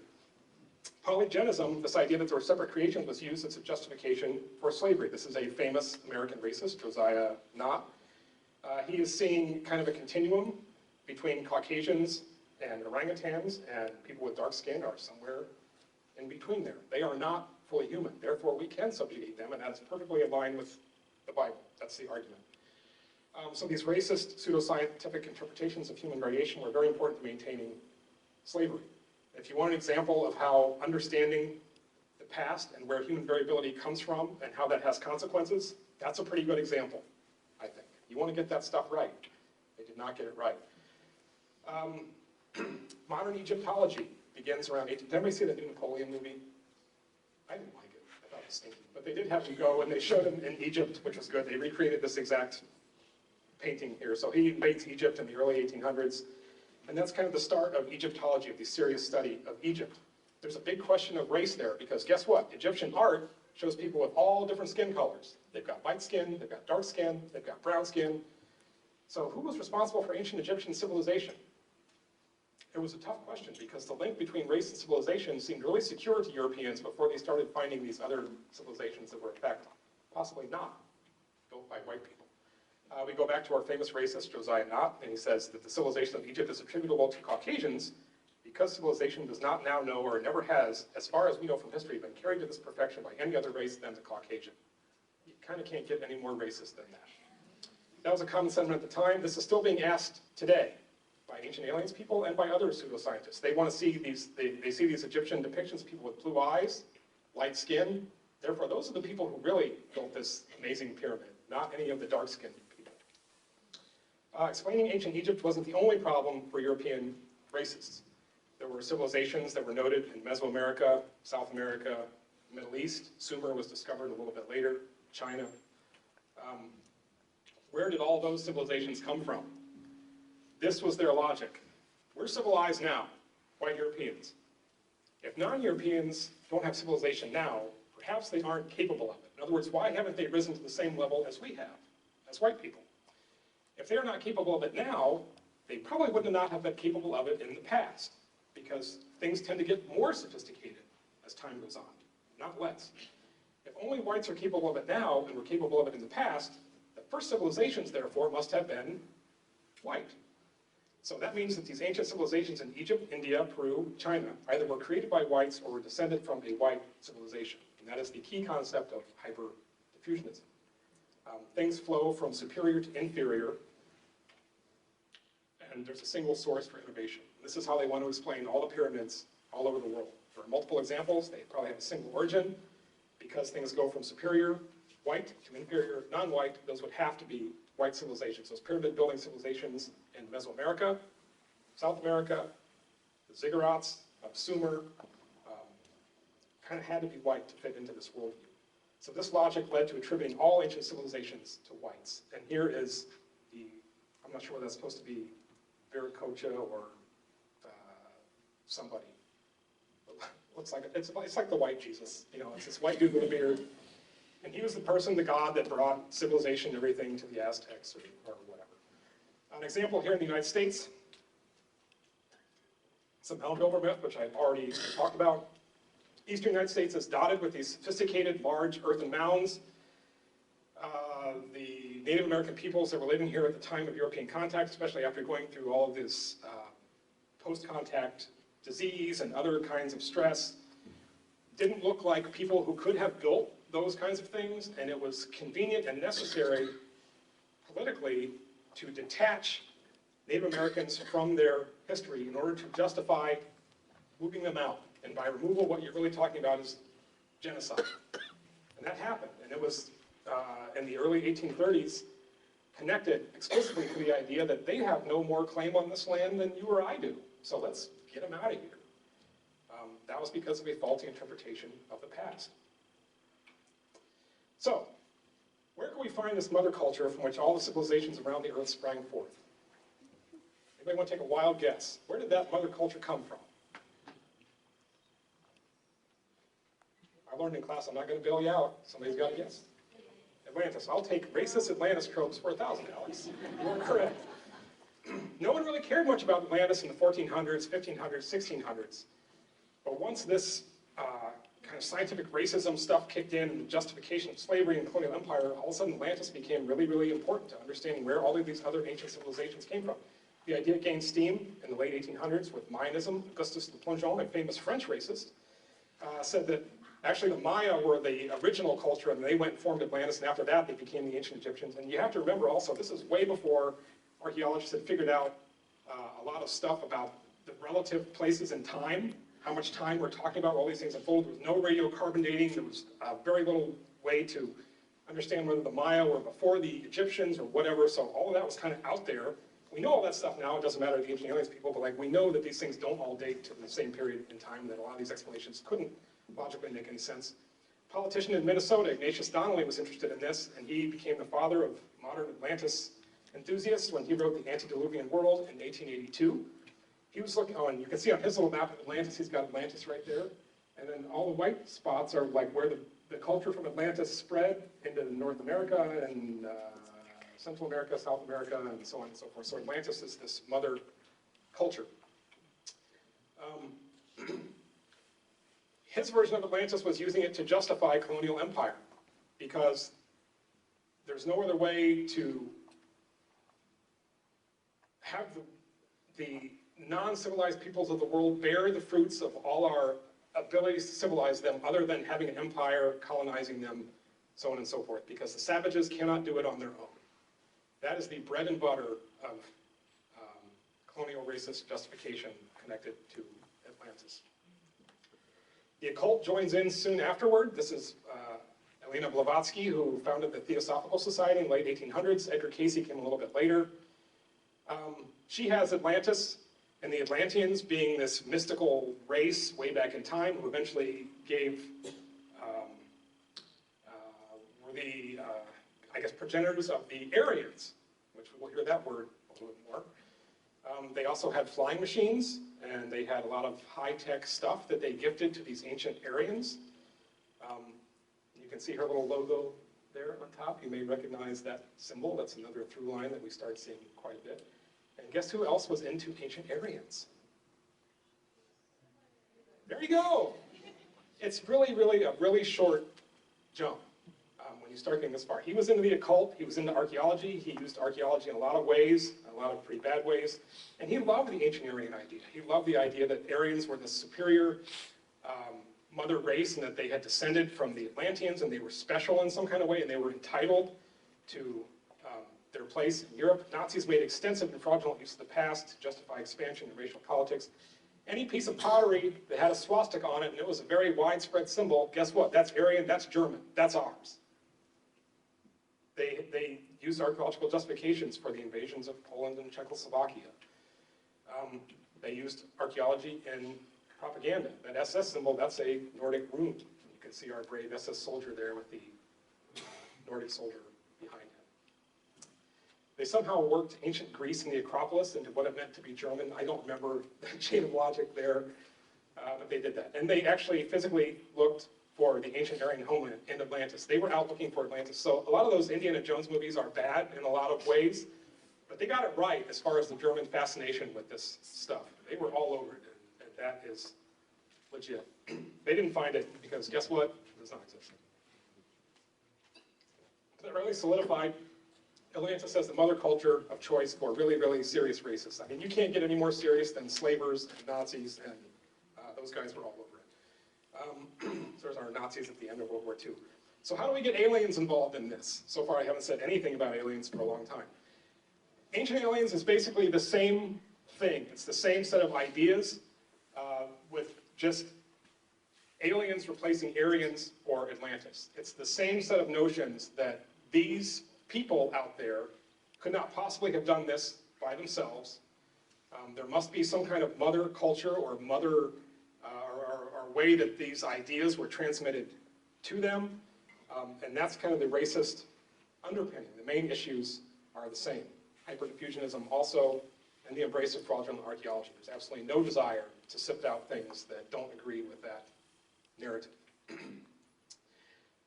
Polygenism, this idea that there were separate creations, was used as a justification for slavery. This is a famous American racist, Josiah Knott. He is seeing kind of a continuum between Caucasians and orangutans, and people with dark skin are somewhere in between there. They are not fully human. Therefore, we can subjugate them, and that's perfectly aligned with the Bible. That's the argument. So these racist, pseudo-scientific interpretations of human variation were very important to maintaining slavery. If you want an example of how understanding the past and where human variability comes from and how that has consequences, that's a pretty good example, I think. You want to get that stuff right. They did not get it right. Modern Egyptology begins around 18... Did anybody see that new Napoleon movie? I didn't like it. I thought it was stinky. But they did have him go, and they showed him in Egypt, which was good. They recreated this exact painting here. So he invades Egypt in the early 1800s. And that's kind of the start of Egyptology, of the serious study of Egypt. There's a big question of race there, because guess what? Egyptian art shows people with all different skin colors. They've got light skin, they've got dark skin, they've got brown skin. So who was responsible for ancient Egyptian civilization? It was a tough question, because the link between race and civilization seemed really secure to Europeans before they started finding these other civilizations that were, in fact, possibly not built by white people. We go back to our famous racist, Josiah Knott, and he says that the civilization of Egypt is attributable to Caucasians because civilization does not now know, or never has, as far as we know from history, been carried to this perfection by any other race than the Caucasian. You kind of can't get any more racist than that. That was a common sentiment at the time. This is still being asked today by ancient aliens people and by other pseudoscientists. They want to see these, they see these Egyptian depictions of people with blue eyes, light skin. Therefore, those are the people who really built this amazing pyramid, not any of the dark-skinned people. Explaining ancient Egypt wasn't the only problem for European racists. There were civilizations that were noted in Mesoamerica, South America, Middle East. Sumer was discovered a little bit later, China. Where did all those civilizations come from? This was their logic. We're civilized now, white Europeans. If non-Europeans don't have civilization now, perhaps they aren't capable of it. In other words, why haven't they risen to the same level as we have, as white people? If they're not capable of it now, they probably would not have been capable of it in the past, because things tend to get more sophisticated as time goes on, not less. If only whites are capable of it now and were capable of it in the past, the first civilizations, therefore, must have been white. So that means that these ancient civilizations in Egypt, India, Peru, China, either were created by whites or were descended from a white civilization. And that is the key concept of hyperdiffusionism. Things flow from superior to inferior, and there's a single source for innovation. This is how they want to explain all the pyramids all over the world. There are multiple examples. They probably have a single origin. Because things go from superior white to inferior non-white, those would have to be white civilizations. Those pyramid-building civilizations in Mesoamerica, South America, the ziggurats of Sumer, kind of had to be white to fit into this worldview. So this logic led to attributing all ancient civilizations to whites. And here is the, I'm not sure whether that's supposed to be Viracocha or somebody. Looks like it's like the white Jesus. You know, it's this white dude with a beard. And he was the person, the god, that brought civilization and everything to the Aztecs or whatever. An example here in the United States, some mound builder myth, which I've already talked about. Eastern United States is dotted with these sophisticated, large earthen mounds. The Native American peoples that were living here at the time of European contact, especially after going through all of this post-contact disease and other kinds of stress, didn't look like people who could have built those kinds of things, and it was convenient and necessary politically to detach Native Americans from their history in order to justify moving them out. And by removal, what you're really talking about is genocide. And that happened, and it was in the early 1830s connected explicitly to the idea that they have no more claim on this land than you or I do. So let's get them out of here. That was because of a faulty interpretation of the past. So, where can we find this mother culture from which all the civilizations around the earth sprang forth? Anybody want to take a wild guess? Where did that mother culture come from? I learned in class I'm not going to bail you out. Somebody's got to guess. Atlantis. I'll take racist Atlantis tropes for $1,000. You are correct. No one really cared much about Atlantis in the 1400s, 1500s, 1600s. But once this kind of scientific racism stuff kicked in and the justification of slavery and the colonial empire, all of a sudden Atlantis became really, really important to understanding where all of these other ancient civilizations came from. The idea gained steam in the late 1800s with Mayanism. Augustus de Plongeon, a famous French racist, said that actually the Maya were the original culture and they went and formed Atlantis, and after that they became the ancient Egyptians. And you have to remember also, this is way before archaeologists had figured out a lot of stuff about the relative places in time, how much time we're talking about, all these things unfold. There was no radiocarbon dating. There was very little way to understand whether the Maya were before the Egyptians or whatever, so all of that was kind of out there. We know all that stuff now. It doesn't matter to the ancient aliens people, but like we know that these things don't all date to the same period in time, that a lot of these explanations couldn't logically make any sense. A politician in Minnesota, Ignatius Donnelly, was interested in this, and he became the father of modern Atlantis enthusiasts when he wrote The Antediluvian World in 1882. He was looking, and you can see on his little map of Atlantis, he's got Atlantis right there. And then all the white spots are like where the culture from Atlantis spread into North America and Central America, South America, and so on and so forth. So Atlantis is this mother culture. His version of Atlantis was using it to justify colonial empire, because there's no other way to have the non-civilized peoples of the world bear the fruits of all our abilities to civilize them other than having an empire, colonizing them, so on and so forth, because the savages cannot do it on their own. That is the bread and butter of colonial racist justification connected to Atlantis. The occult joins in soon afterward. This is Elena Blavatsky, who founded the Theosophical Society in the late 1800s. Edgar Cayce came a little bit later. She has Atlantis and the Atlanteans being this mystical race way back in time who eventually gave, were the, I guess, progenitors of the Aryans, which we'll hear that word a little bit more. They also had flying machines, and they had a lot of high-tech stuff that they gifted to these ancient Aryans. You can see her little logo there on top. You may recognize that symbol. That's another through line that we start seeing quite a bit. And guess who else was into ancient Aryans? There you go. It's really, really a really short jump when you start getting this far. He was into the occult. He was into archaeology. He used archaeology in a lot of ways, a lot of pretty bad ways. And he loved the ancient Aryan idea. He loved the idea that Aryans were the superior mother race and that they had descended from the Atlanteans and they were special in some kind of way and they were entitled to their place in Europe. Nazis made extensive and fraudulent use of the past to justify expansion and racial politics. Any piece of pottery that had a swastika on it and it was a very widespread symbol, guess what? That's Aryan, that's German, that's ours. They used archaeological justifications for the invasions of Poland and Czechoslovakia. They used archaeology in propaganda. That SS symbol, that's a Nordic rune. You can see our brave SS soldier there with the Nordic soldier behind him. They somehow worked ancient Greece and the Acropolis into what it meant to be German. I don't remember the chain of logic there, but they did that. And they actually physically looked for the ancient Aryan homeland in Atlantis. They were out looking for Atlantis. So a lot of those Indiana Jones movies are bad in a lot of ways, but they got it right as far as the German fascination with this stuff. They were all over it, and that is legit. They didn't find it because guess what? It does not exist. That really solidified Atlantis as the mother culture of choice for really, really serious racists. I mean, you can't get any more serious than slavers and Nazis, and those guys were all over it. So there's our Nazis at the end of World War II. So how do we get aliens involved in this? So far I haven't said anything about aliens for a long time. Ancient aliens is basically the same thing. It's the same set of ideas with just aliens replacing Aryans or Atlantis. It's the same set of notions that these people out there could not possibly have done this by themselves. There must be some kind of mother culture or mother or way that these ideas were transmitted to them. And that's kind of the racist underpinning. The main issues are the same. Hyperdiffusionism also, and the embrace of fraudulent archaeology. There's absolutely no desire to sift out things that don't agree with that narrative.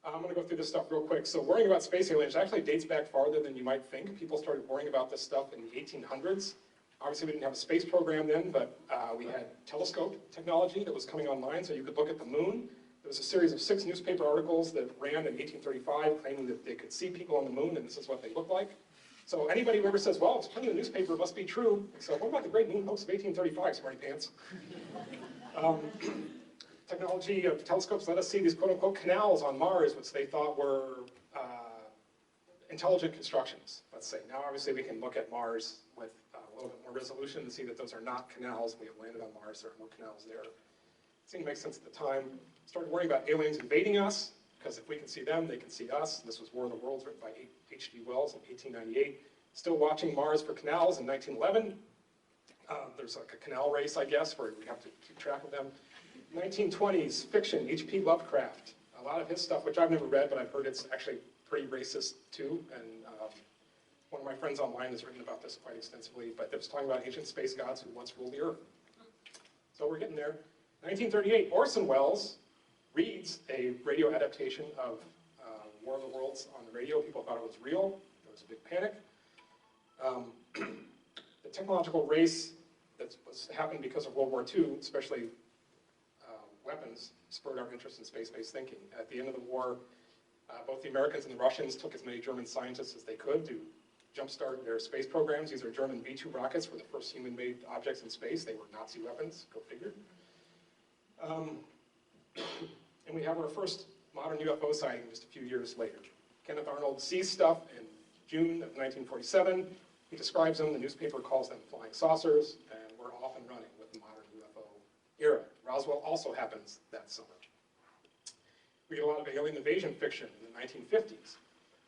I'm going to go through this stuff real quick. So worrying about space aliens actually dates back farther than you might think. People started worrying about this stuff in the 1800s. Obviously, we didn't have a space program then, but we had telescope technology that was coming online, so you could look at the moon. There was a series of 6 newspaper articles that ran in 1835 claiming that they could see people on the moon, and this is what they looked like. So anybody who ever says, well, it's printed in the newspaper, it must be true. So what about the great moon hoax of 1835, smarty pants? Technology of telescopes let us see these quote-unquote canals on Mars, which they thought were intelligent constructions, let's say. Now, obviously, we can look at Mars with a little bit more resolution and see that those are not canals. We have landed on Mars, there are no canals there. It seemed to make sense at the time. Started worrying about aliens invading us, because if we can see them, they can see us. This was War of the Worlds, written by H.G. Wells in 1898. Still watching Mars for canals in 1911. There's like a canal race, I guess, where we have to keep track of them. 1920s, fiction, H.P. Lovecraft. A lot of his stuff, which I've never read, but I've heard it's actually pretty racist too. And one of my friends online has written about this quite extensively, but it was talking about ancient space gods who once ruled the earth. So we're getting there. 1938, Orson Welles reads a radio adaptation of War of the Worlds on the radio. People thought it was real. There was a big panic. The technological race that happened because of World War II, especially weapons, spurred our interest in space-based thinking. At the end of the war, both the Americans and the Russians took as many German scientists as they could to jumpstart their space programs. These are German V-2 rockets, were the first human-made objects in space. They were Nazi weapons, go figure. And we have our first modern UFO sighting just a few years later. Kenneth Arnold sees stuff in June of 1947. He describes them, the newspaper calls them flying saucers, and we're off and running with the modern UFO era. Roswell also happens that summer. We get a lot of alien invasion fiction in the 1950s.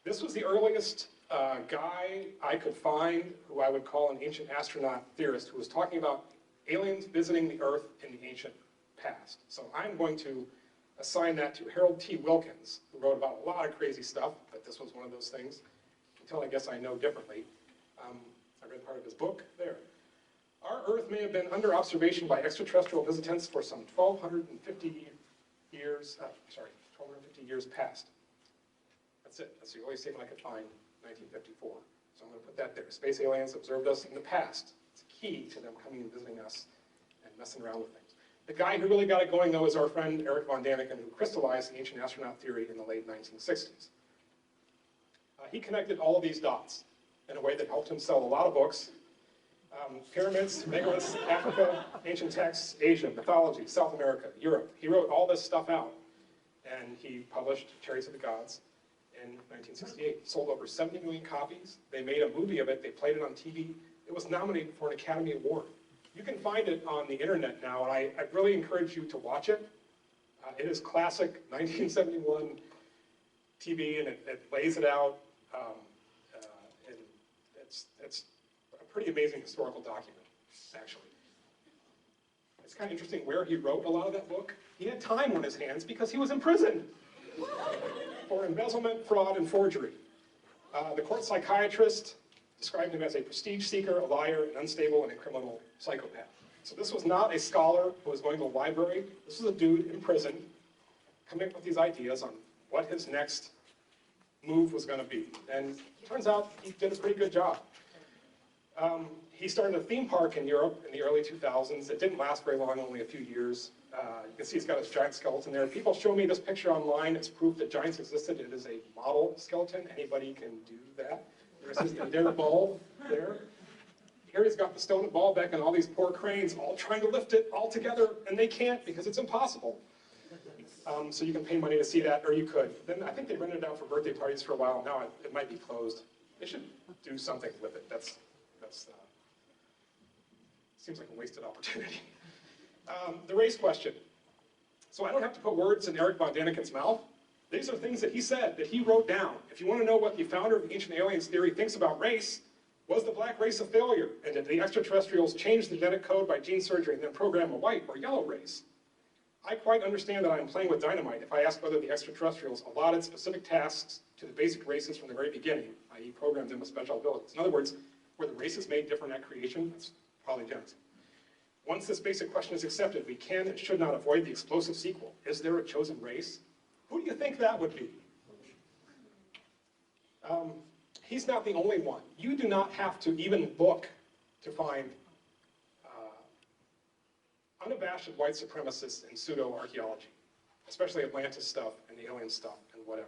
This was the earliest guy I could find who I would call an ancient astronaut theorist who was talking about aliens visiting the Earth in the ancient past. So I'm going to assign that to Harold T. Wilkins, who wrote about a lot of crazy stuff, but this was one of those things, until I guess I know differently. I read part of his book there. Our Earth may have been under observation by extraterrestrial visitants for some 1,250 years, 1,250 years past. That's it. That's the earliest statement I could find, 1954. So I'm going to put that there. Space aliens observed us in the past. It's key to them coming and visiting us and messing around with things. The guy who really got it going, though, is our friend Erich von Däniken, who crystallized the ancient astronaut theory in the late 1960s. He connected all of these dots in a way that helped him sell a lot of books. Pyramids, megaliths, Africa, ancient texts, Asia, mythology, South America, Europe. He wrote all this stuff out, and he published Chariots of the Gods in 1968. Sold over 70 million copies. They made a movie of it. They played it on TV. It was nominated for an Academy Award. You can find it on the internet now, and I really encourage you to watch it. It is classic 1971 TV, and it lays it out. And it's a pretty amazing historical document, actually. It's kind of interesting where he wrote a lot of that book. He had time on his hands because he was in prison for embezzlement, fraud, and forgery. The court psychiatrist described him as a prestige seeker, a liar, an unstable, and a criminal psychopath. So this was not a scholar who was going to the library. This was a dude in prison coming up with these ideas on what his next move was going to be. And it turns out he did a pretty good job. He started a theme park in Europe in the early 2000s. It didn't last very long, only a few years. You can see he's got his giant skeleton there. People show me this picture online as proof that giants existed. It is a model skeleton. Anybody can do that. There's his Ender ball there. Here he's got the stone ball back and all these poor cranes all trying to lift it all together, and they can't because it's impossible. So you can pay money to see that, or you could. Then I think they rented it out for birthday parties for a while. Now it might be closed. They should do something with it. That's seems like a wasted opportunity. The race question. So I don't have to put words in Erich von Däniken's mouth. These are things that he said, that he wrote down. If you want to know what the founder of the ancient aliens theory thinks about race, was the black race a failure? And did the extraterrestrials change the genetic code by gene surgery and then program a white or yellow race? I quite understand that I'm playing with dynamite if I ask whether the extraterrestrials allotted specific tasks to the basic races from the very beginning, i.e. programmed them with special abilities. In other words, were the races made different at creation? That's Polygenism. Once this basic question is accepted, we can and should not avoid the explosive sequel. Is there a chosen race? Who do you think that would be? He's not the only one. You do not have to even look to find unabashed white supremacists in pseudo-archaeology, especially Atlantis stuff and alien stuff and whatever.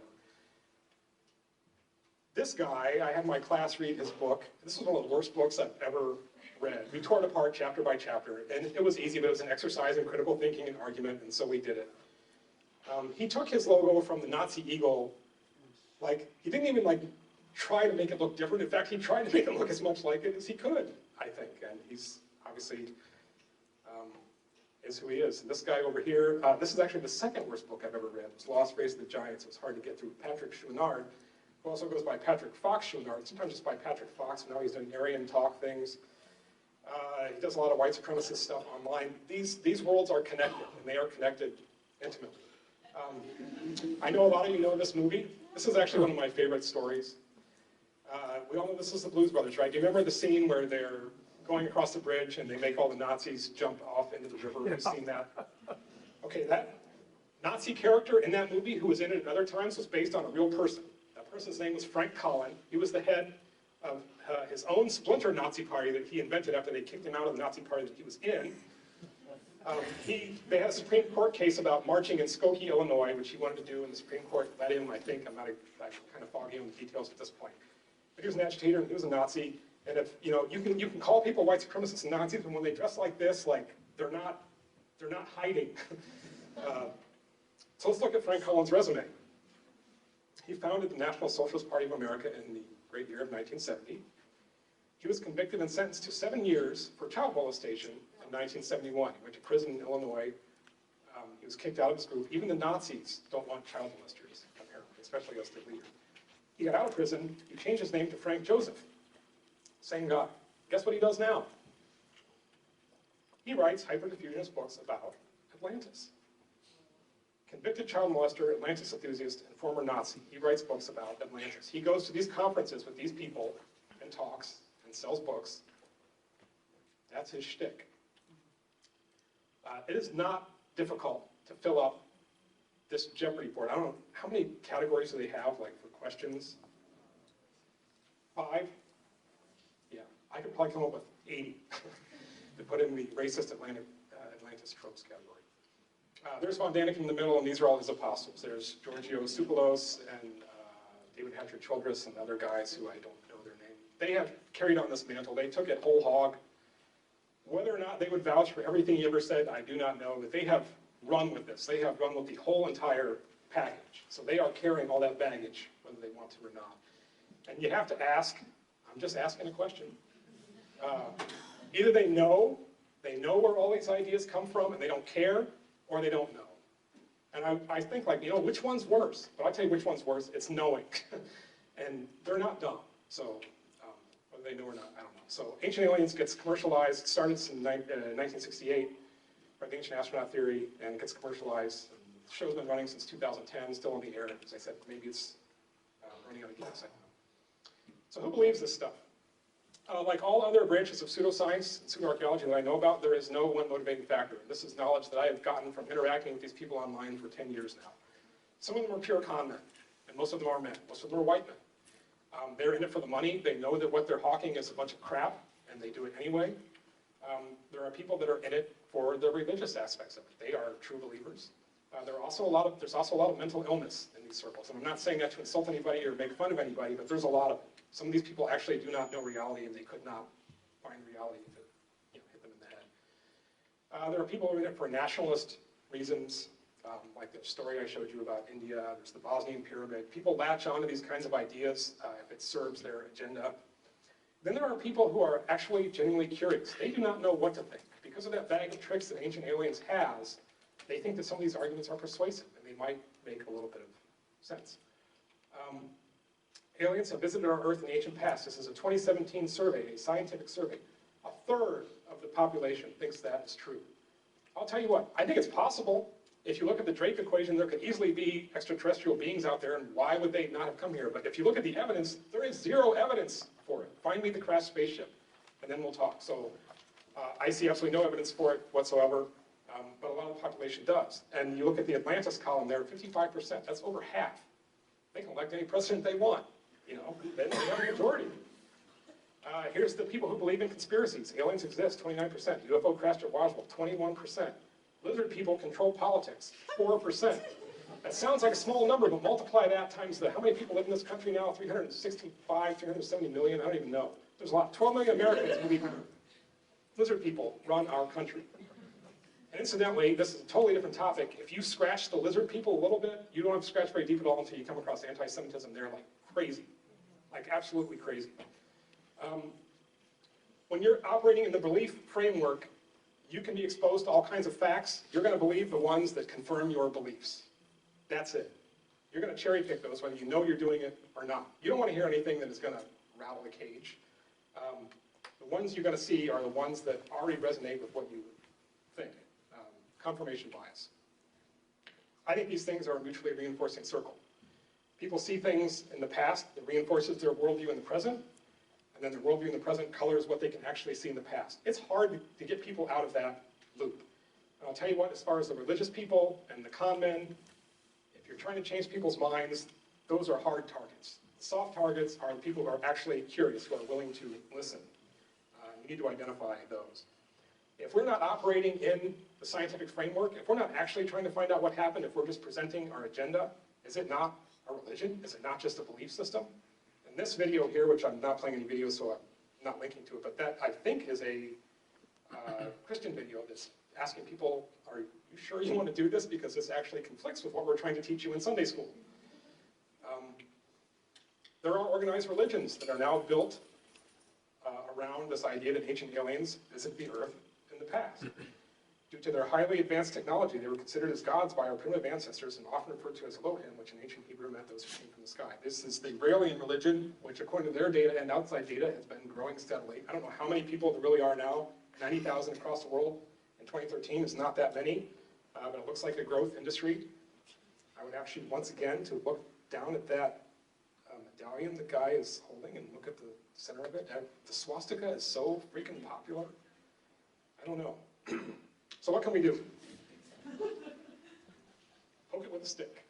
This guy, I had my class read his book. This was one of the worst books I've ever read. We tore it apart chapter by chapter, and it was easy, but it was an exercise in critical thinking and argument, and so we did it. He took his logo from the Nazi eagle, like, he didn't even like try to make it look different. In fact, he tried to make it look as much like it as he could, I think, and he's obviously is who he is. And this guy over here, this is actually the second worst book I've ever read. It's Lost Race of the Giants. It was hard to get through. Patrick Chouinard, who also goes by Patrick Fox Chouinard, sometimes just by Patrick Fox, and now he's doing Aryan talk things. He does a lot of white supremacist stuff online. These worlds are connected, and they are connected intimately. I know a lot of you know this movie. This is actually one of my favorite stories. We all know this is the Blues Brothers, right? Do you remember the scene where they're going across the bridge and they make all the Nazis jump off into the river? You've seen that? Okay, that Nazi character in that movie who was in it at other times was based on a real person. That person's name was Frank Collin. He was the head of his own splinter Nazi party that he invented after they kicked him out of the Nazi party that he was in. They had a Supreme Court case about marching in Skokie, Illinois, which he wanted to do, and the Supreme Court let him, I think. I'm kind of foggy on the details at this point. But he was an agitator, and he was a Nazi. And if, you know, you can call people white supremacists and Nazis, and when they dress like this, like, they're not hiding. So let's look at Frank Collin's resume. He founded the National Socialist Party of America in the great year of 1970. He was convicted and sentenced to 7 years for child molestation in 1971. He went to prison in Illinois. He was kicked out of his group. Even the Nazis don't want child molesters, apparently, especially as their leader. He got out of prison. He changed his name to Frank Joseph. Same guy. Guess what he does now? He writes hyperdiffusionist books about Atlantis. Convicted child molester, Atlantis enthusiast, and former Nazi. He writes books about Atlantis. He goes to these conferences with these people and talks and sells books. That's his shtick. It is not difficult to fill up this Jeopardy board. I don't know, how many categories do they have, like, for questions? 5? Yeah, I could probably come up with 80 to put in the racist Atlantis tropes category. There's von Däniken in the middle, and these are all his apostles. There's Giorgio Tsoukalos and David Hatcher Childress and other guys who I don't know their name. They have carried on this mantle. They took it whole hog. Whether or not they would vouch for everything he ever said, I do not know, but they have run with this. They have run with the whole entire package. So they are carrying all that baggage, whether they want to or not. And you have to ask, I'm just asking a question. Either they know where all these ideas come from and they don't care, or they don't know. And I think, like, you know, which one's worse? But I'll tell you which one's worse. It's knowing. And they're not dumb. So whether they know or not, I don't know. So Ancient Aliens gets commercialized, started in 1968, by the Ancient Astronaut Theory, and it gets commercialized. And the show's been running since 2010, still on the air. As I said, maybe it's running out of gas, I don't know. So who believes this stuff? Like all other branches of pseudoscience and pseudo-archaeology that I know about, there is no one motivating factor. This is knowledge that I have gotten from interacting with these people online for 10 years now. Some of them are pure con men, and most of them are men. Most of them are white men. They're in it for the money. They know that what they're hawking is a bunch of crap, and they do it anyway. There are people that are in it for the religious aspects of it. They are true believers. There's also a lot of mental illness in these circles. And I'm not saying that to insult anybody or make fun of anybody, but there's a lot of it. Some of these people actually do not know reality, and they could not find reality to, you know, hit them in the head. There are people who are in it for nationalist reasons, like the story I showed you about India. There's the Bosnian pyramid. People latch onto these kinds of ideas if it serves their agenda. Then there are people who are actually genuinely curious. They do not know what to think. Because of that bag of tricks that Ancient Aliens has, they think that some of these arguments are persuasive, and they might make a little bit of sense. Aliens have visited our Earth in the ancient past. This is a 2017 survey, a scientific survey. 1/3 of the population thinks that is true. I'll tell you what, I think it's possible. If you look at the Drake equation, there could easily be extraterrestrial beings out there, and why would they not have come here? But if you look at the evidence, there is zero evidence for it. Find me the crashed spaceship, and then we'll talk. So I see absolutely no evidence for it whatsoever, but a lot of the population does. And you look at the Atlantis column there, 55%, that's over half. They can elect any president they want. then we have a majority. Here's the people who believe in conspiracies. Aliens exist, 29%. UFO crash at Roswell, 21%. Lizard people control politics, 4%. That sounds like a small number, but multiply that times how many people live in this country now? 365, 370 million, I don't even know. There's a lot. 12 million Americans believe lizard people run our country. And incidentally, this is a totally different topic. If you scratch the lizard people a little bit, you don't have to scratch very deep at all until you come across anti-Semitism. They're like crazy, like absolutely crazy. When you're operating in the belief framework, you can be exposed to all kinds of facts. You're going to believe the ones that confirm your beliefs. That's it. You're going to cherry pick those whether you know you're doing it or not. You don't want to hear anything that is going to rattle the cage. The ones you're going to see are the ones that already resonate with what you think. Confirmation bias. I think these things are a mutually reinforcing circle. People see things in the past that reinforces their worldview in the present, and then their worldview in the present colors what they can actually see in the past. It's hard to get people out of that loop. And I'll tell you what, as far as the religious people and the con men, if you're trying to change people's minds, those are hard targets. The soft targets are the people who are actually curious, who are willing to listen. You need to identify those. If we're not operating in the scientific framework, if we're not actually trying to find out what happened, if we're just presenting our agenda, is it not a religion? Is it not just a belief system? And this video here, which I'm not playing any videos, so I'm not linking to it, but that I think is a Christian video that's asking people, are you sure you want to do this? Because this actually conflicts with what we're trying to teach you in Sunday school. There are organized religions that are now built around this idea that ancient aliens visit the Earth in the past. Due to their highly advanced technology, they were considered as gods by our primitive ancestors and often referred to as Elohim, which in ancient Hebrew meant those who came from the sky. This is the Raelian religion, which according to their data and outside data has been growing steadily. I don't know how many people there really are now, 90,000 across the world. In 2013 is not that many, but it looks like a growth industry. I would ask you once again to look down at that medallion the guy is holding and look at the center of it. The swastika is so freaking popular. I don't know. So what can we do? Poke it with a stick.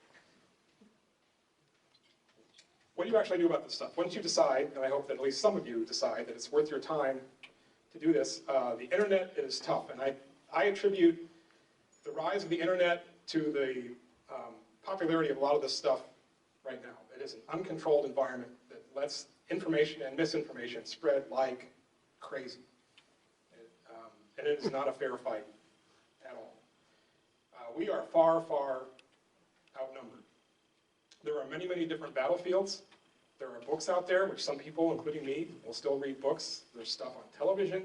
What do you actually do about this stuff? Once you decide, and I hope that at least some of you decide that it's worth your time to do this, the internet is tough. And I attribute the rise of the internet to the popularity of a lot of this stuff right now. It is an uncontrolled environment that lets information and misinformation spread like crazy. And it is not a fair fight at all. We are far, far outnumbered. There are many, many different battlefields. There are books out there, which some people, including me, will still read books. There's stuff on television.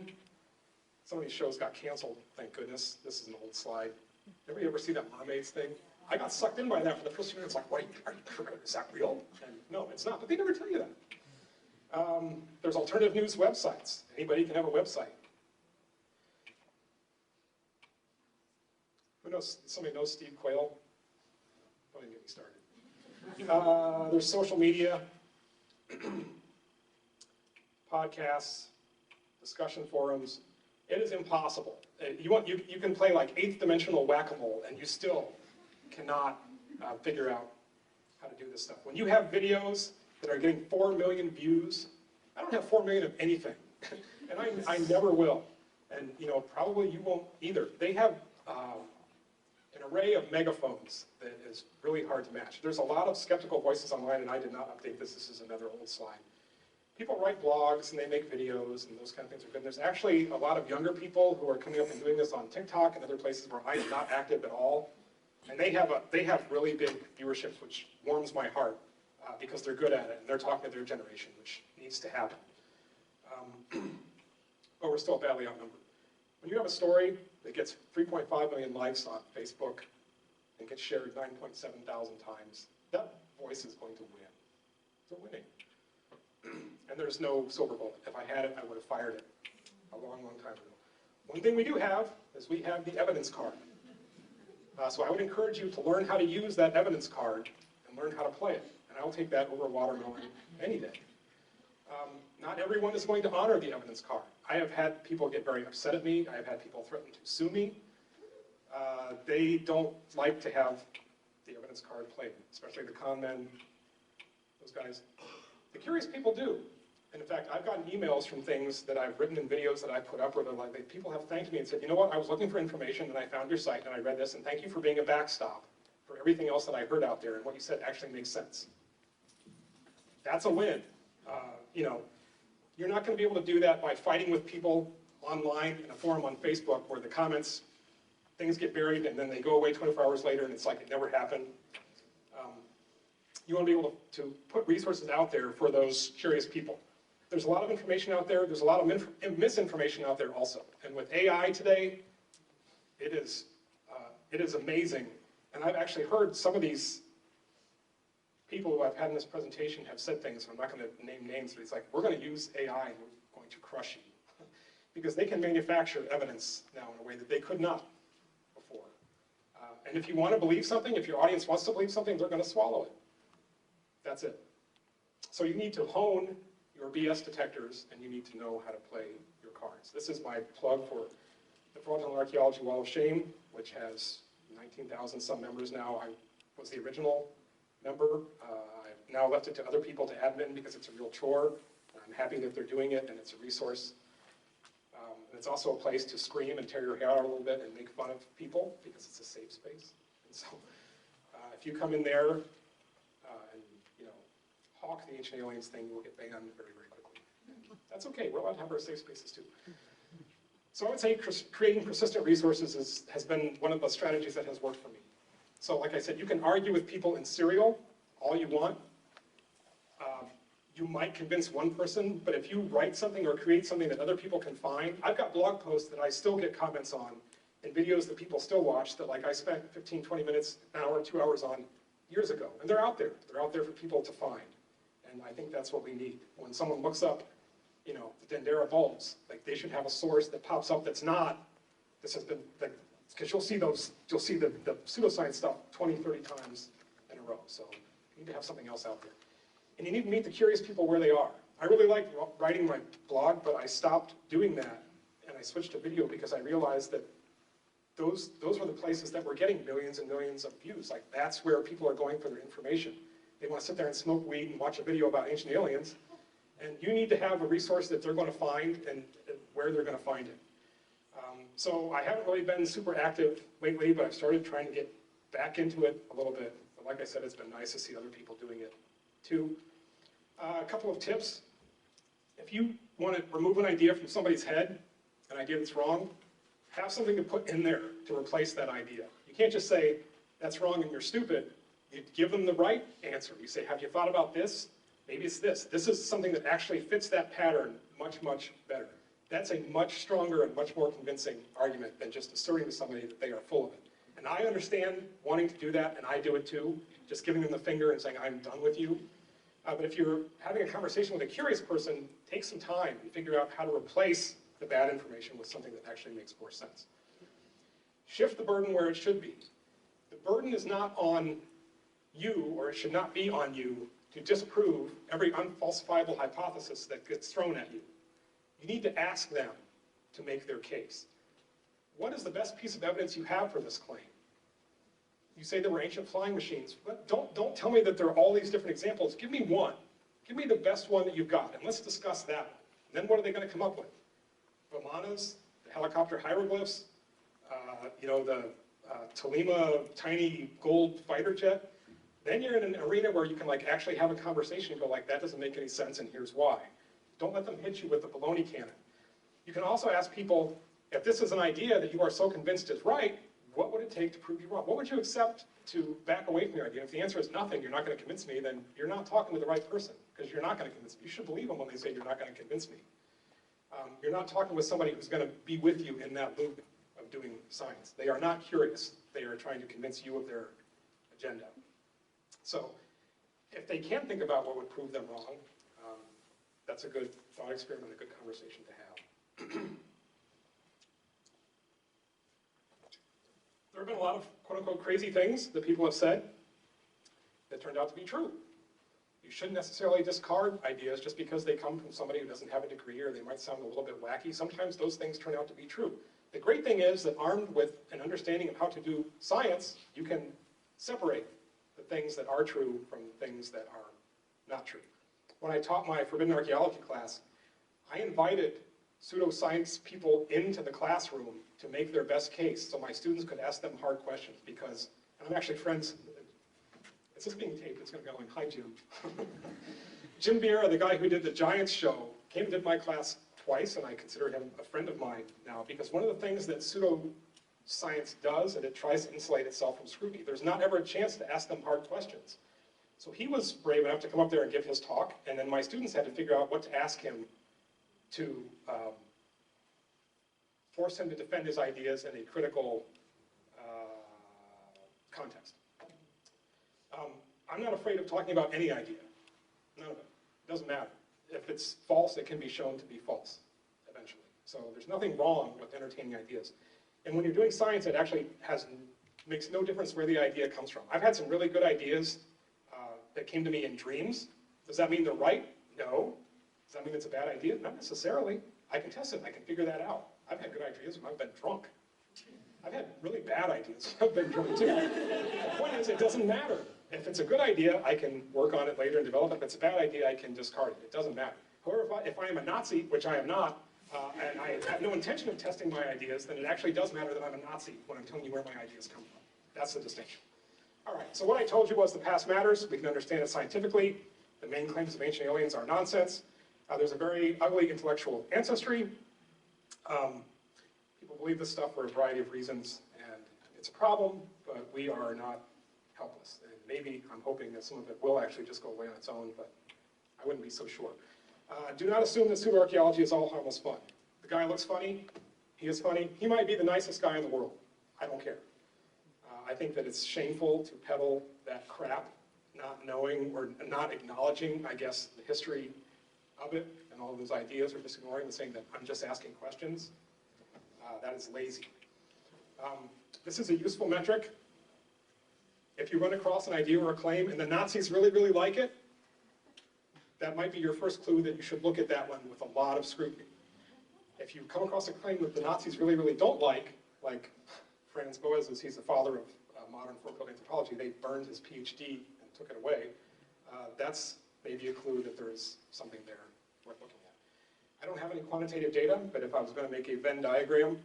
Some of these shows got canceled, thank goodness. This is an old slide. Everybody ever see that mermaids thing? I got sucked in by that for the first few minutes, like, wait, is that real? And no, it's not, but they never tell you that. There's alternative news websites. Anybody can have a website. Who knows? Somebody knows Steve Quayle? Don't even get me started. There's social media, podcasts, discussion forums. It is impossible. You can play like 8th dimensional whack-a-mole and you still cannot figure out how to do this stuff. When you have videos that are getting 4 million views, I don't have 4 million of anything, and I never will. And probably you won't either. They have an array of megaphones that is really hard to match. There's a lot of skeptical voices online, and I did not update this. This is another old slide. People write blogs and they make videos and those kind of things are good. And there's actually a lot of younger people who are coming up and doing this on TikTok and other places where I am not active at all. And they have really big viewerships, which warms my heart because they're good at it and they're talking to their generation, which needs to happen. But we're still badly outnumbered. When you have a story that gets 3.5 million likes on Facebook and gets shared 9.7 thousand times, that voice is going to win. They're winning. And there's no silver bullet. If I had it, I would have fired it a long, long time ago. One thing we do have is we have the evidence card. So I would encourage you to learn how to use that evidence card and learn how to play it. And I'll take that over watermelon any day. Not everyone is going to honor the evidence card. I have had people get very upset at me. I have had people threaten to sue me. They don't like to have the evidence card played, especially the con men, those guys. The curious people do. And in fact, I've gotten emails from things that I've written in videos that I put up where they're like, people have thanked me and said, you know what, I was looking for information and I found your site and I read this, and thank you for being a backstop for everything else that I heard out there, and what you said actually makes sense. That's a win. You know, you're not going to be able to do that by fighting with people online in a forum on Facebook where the comments, things get buried and then they go away 24 hours later and it's like it never happened. You want to be able to put resources out there for those curious people. There's a lot of information out there. There's a lot of misinformation out there also. And with AI today, it is amazing. And I've actually heard some of these people who I've had in this presentation have said things, and I'm not going to name names, but it's like, we're going to use AI and we're going to crush you. Because they can manufacture evidence now in a way that they could not before. And if you want to believe something, if your audience wants to believe something, they're going to swallow it. That's it. So you need to hone your BS detectors, and you need to know how to play your cards. This is my plug for the Fraudulent Archaeology Wall of Shame, which has 19,000 some members now. I was the original member. I've now left it to other people to admin because it's a real chore. I'm happy that they're doing it, and it's a resource. And it's also a place to scream and tear your hair out a little bit and make fun of people because it's a safe space. And so if you come in there and hawk the ancient aliens thing, you will get banned very, very quickly. That's okay. We're allowed to have our safe spaces too. So I would say creating persistent resources has been one of the strategies that has worked for me. So like I said, you can argue with people in serial all you want. You might convince one person, but if you write something or create something that other people can find, I've got blog posts that I still get comments on and videos that people still watch that like I spent 15, 20 minutes, an hour, 2 hours on years ago. And they're out there. They're out there for people to find. And I think that's what we need. When someone looks up, the Dendera bulbs, like they should have a source that pops up that's not, this has been, because you'll see the pseudoscience stuff 20, 30 times in a row. So you need to have something else out there. And you need to meet the curious people where they are. I really like writing my blog, but I stopped doing that and I switched to video because I realized that those were the places that were getting millions and millions of views. Like that's where people are going for their information. They want to sit there and smoke weed and watch a video about ancient aliens. And you need to have a resource that they're going to find and where they're going to find it. So I haven't really been super active lately, but I've started trying to get back into it a little bit. But like I said, it's been nice to see other people doing it too. A couple of tips. If you want to remove an idea from somebody's head, an idea that's wrong, have something to put in there to replace that idea. You can't just say, that's wrong and you're stupid. You give them the right answer. You say, have you thought about this? Maybe it's this. This is something that actually fits that pattern much, much better. That's a much stronger and much more convincing argument than just asserting to somebody that they are full of it. And I understand wanting to do that, and I do it too, just giving them the finger and saying, I'm done with you. But if you're having a conversation with a curious person, take some time and figure out how to replace the bad information with something that actually makes more sense. Shift the burden where it should be. The burden is not on you, or it should not be on you, to disprove every unfalsifiable hypothesis that gets thrown at you. You need to ask them to make their case. What is the best piece of evidence you have for this claim? You say there were ancient flying machines. But don't tell me that there are all these different examples. Give me one. Give me the best one that you've got, and let's discuss that one. And then what are they going to come up with? Vimanas, the helicopter hieroglyphs, the Tolima tiny gold fighter jet. Then you're in an arena where you can actually have a conversation and go that doesn't make any sense and here's why. Don't let them hit you with the baloney cannon. You can also ask people, if this is an idea that you are so convinced is right, what would it take to prove you wrong? What would you accept to back away from your idea? If the answer is nothing, you're not going to convince me, then you're not talking to the right person, because you're not going to convince me. You should believe them when they say you're not going to convince me. You're not talking with somebody who's going to be with you in that loop of doing science. They are not curious. They are trying to convince you of their agenda. So if they can't think about what would prove them wrong, that's a good thought experiment, a good conversation to have. There have been a lot of quote-unquote crazy things that people have said that turned out to be true. You shouldn't necessarily discard ideas just because they come from somebody who doesn't have a degree or they might sound a little bit wacky. Sometimes those things turn out to be true. The great thing is that armed with an understanding of how to do science, you can separate the things that are true from the things that are not true. when I taught my forbidden archaeology class, I invited pseudoscience people into the classroom to make their best case so my students could ask them hard questions because, and I'm actually friends, is this being taped? It's going to go in. Hi, Jim. Jim Biera, the guy who did the Giants show, came and did my class twice, and I consider him a friend of mine now because one of the things that pseudoscience does, and it tries to insulate itself from scrutiny, there's not ever a chance to ask them hard questions. So he was brave enough to come up there and give his talk, and then my students had to figure out what to ask him to force him to defend his ideas in a critical context. I'm not afraid of talking about any idea. None of it. It doesn't matter. If it's false, it can be shown to be false eventually. So there's nothing wrong with entertaining ideas. And when you're doing science, it actually makes no difference where the idea comes from. I've had some really good ideas that came to me in dreams. Does that mean they're right? No. Does that mean it's a bad idea? Not necessarily. I can test it. I can figure that out. I've had good ideas when I've been drunk. I've had really bad ideas when I've been drunk too. The point is, it doesn't matter. If it's a good idea, I can work on it later and develop it. If it's a bad idea, I can discard it. It doesn't matter. However, if I am a Nazi, which I am not, and I have no intention of testing my ideas, then it actually does matter that I'm a Nazi when I'm telling you where my ideas come from. That's the distinction. All right, so what I told you was the past matters. We can understand it scientifically. The main claims of ancient aliens are nonsense. There's a very ugly intellectual ancestry. People believe this stuff for a variety of reasons, and it's a problem, but we are not helpless. And maybe, I'm hoping that some of it will actually just go away on its own, but I wouldn't be so sure. Do not assume that pseudo-archaeology is all harmless fun. The guy looks funny. He is funny. He might be the nicest guy in the world. I don't care. I think that it's shameful to peddle that crap, not knowing or not acknowledging, I guess, the history of it and all of those ideas, or just ignoring and saying that I'm just asking questions. That is lazy. This is a useful metric. If you run across an idea or a claim and the Nazis really, really like it, that might be your first clue that you should look at that one with a lot of scrutiny. If you come across a claim that the Nazis really, really don't like Franz Boas, he's the father of modern folklore anthropology, they burned his PhD and took it away, that's maybe a clue that there is something there worth looking at. I don't have any quantitative data, but if I was going to make a Venn diagram,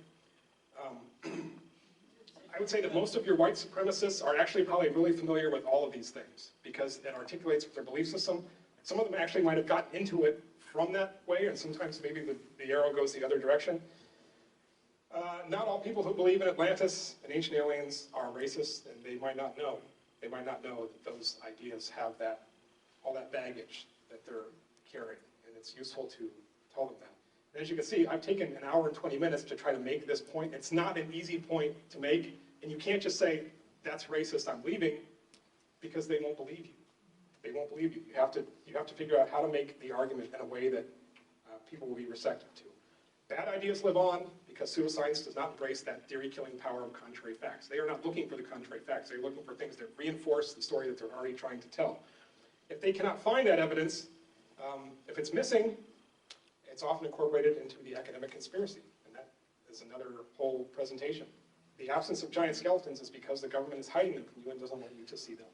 I would say that most of your white supremacists are actually probably really familiar with all of these things because it articulates their belief system. Some of them actually might have gotten into it from that way, and sometimes maybe the arrow goes the other direction. Not all people who believe in Atlantis and ancient aliens are racist, and they might not know. They might not know that those ideas have all that baggage that they're carrying, and it's useful to tell them that. And as you can see, I've taken an hour and 20 minutes to try to make this point. It's not an easy point to make, and you can't just say, that's racist, I'm leaving, because they won't believe you. They won't believe you. You have to figure out how to make the argument in a way that people will be receptive to. Bad ideas live on because pseudoscience does not embrace that theory-killing power of contrary facts. They are not looking for the contrary facts. They're looking for things that reinforce the story that they're already trying to tell. If they cannot find that evidence, if it's missing, it's often incorporated into the academic conspiracy, and that is another whole presentation. The absence of giant skeletons is because the government is hiding them from you and doesn't want you to see them.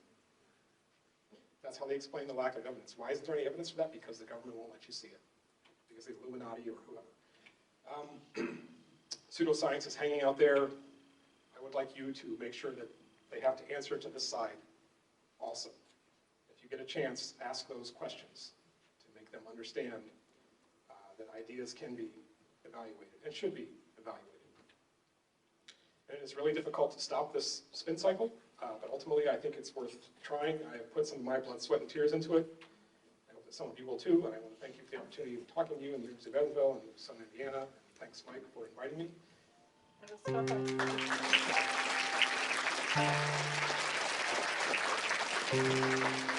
That's how they explain the lack of evidence. Why isn't there any evidence for that? Because the government won't let you see it. Because the Illuminati or whoever. Pseudoscience is hanging out there. I would like you to make sure that they have to answer to this side also. If you get a chance, ask those questions to make them understand that ideas can be evaluated and should be evaluated. And it's really difficult to stop this spin cycle, but ultimately I think it's worth trying. I have put some of my blood, sweat, and tears into it. I hope that some of you will too, and I want to thank you for the opportunity of talking to you in the University of Evansville and Southern Indiana. And thanks, Mike, for inviting me. It was so fun.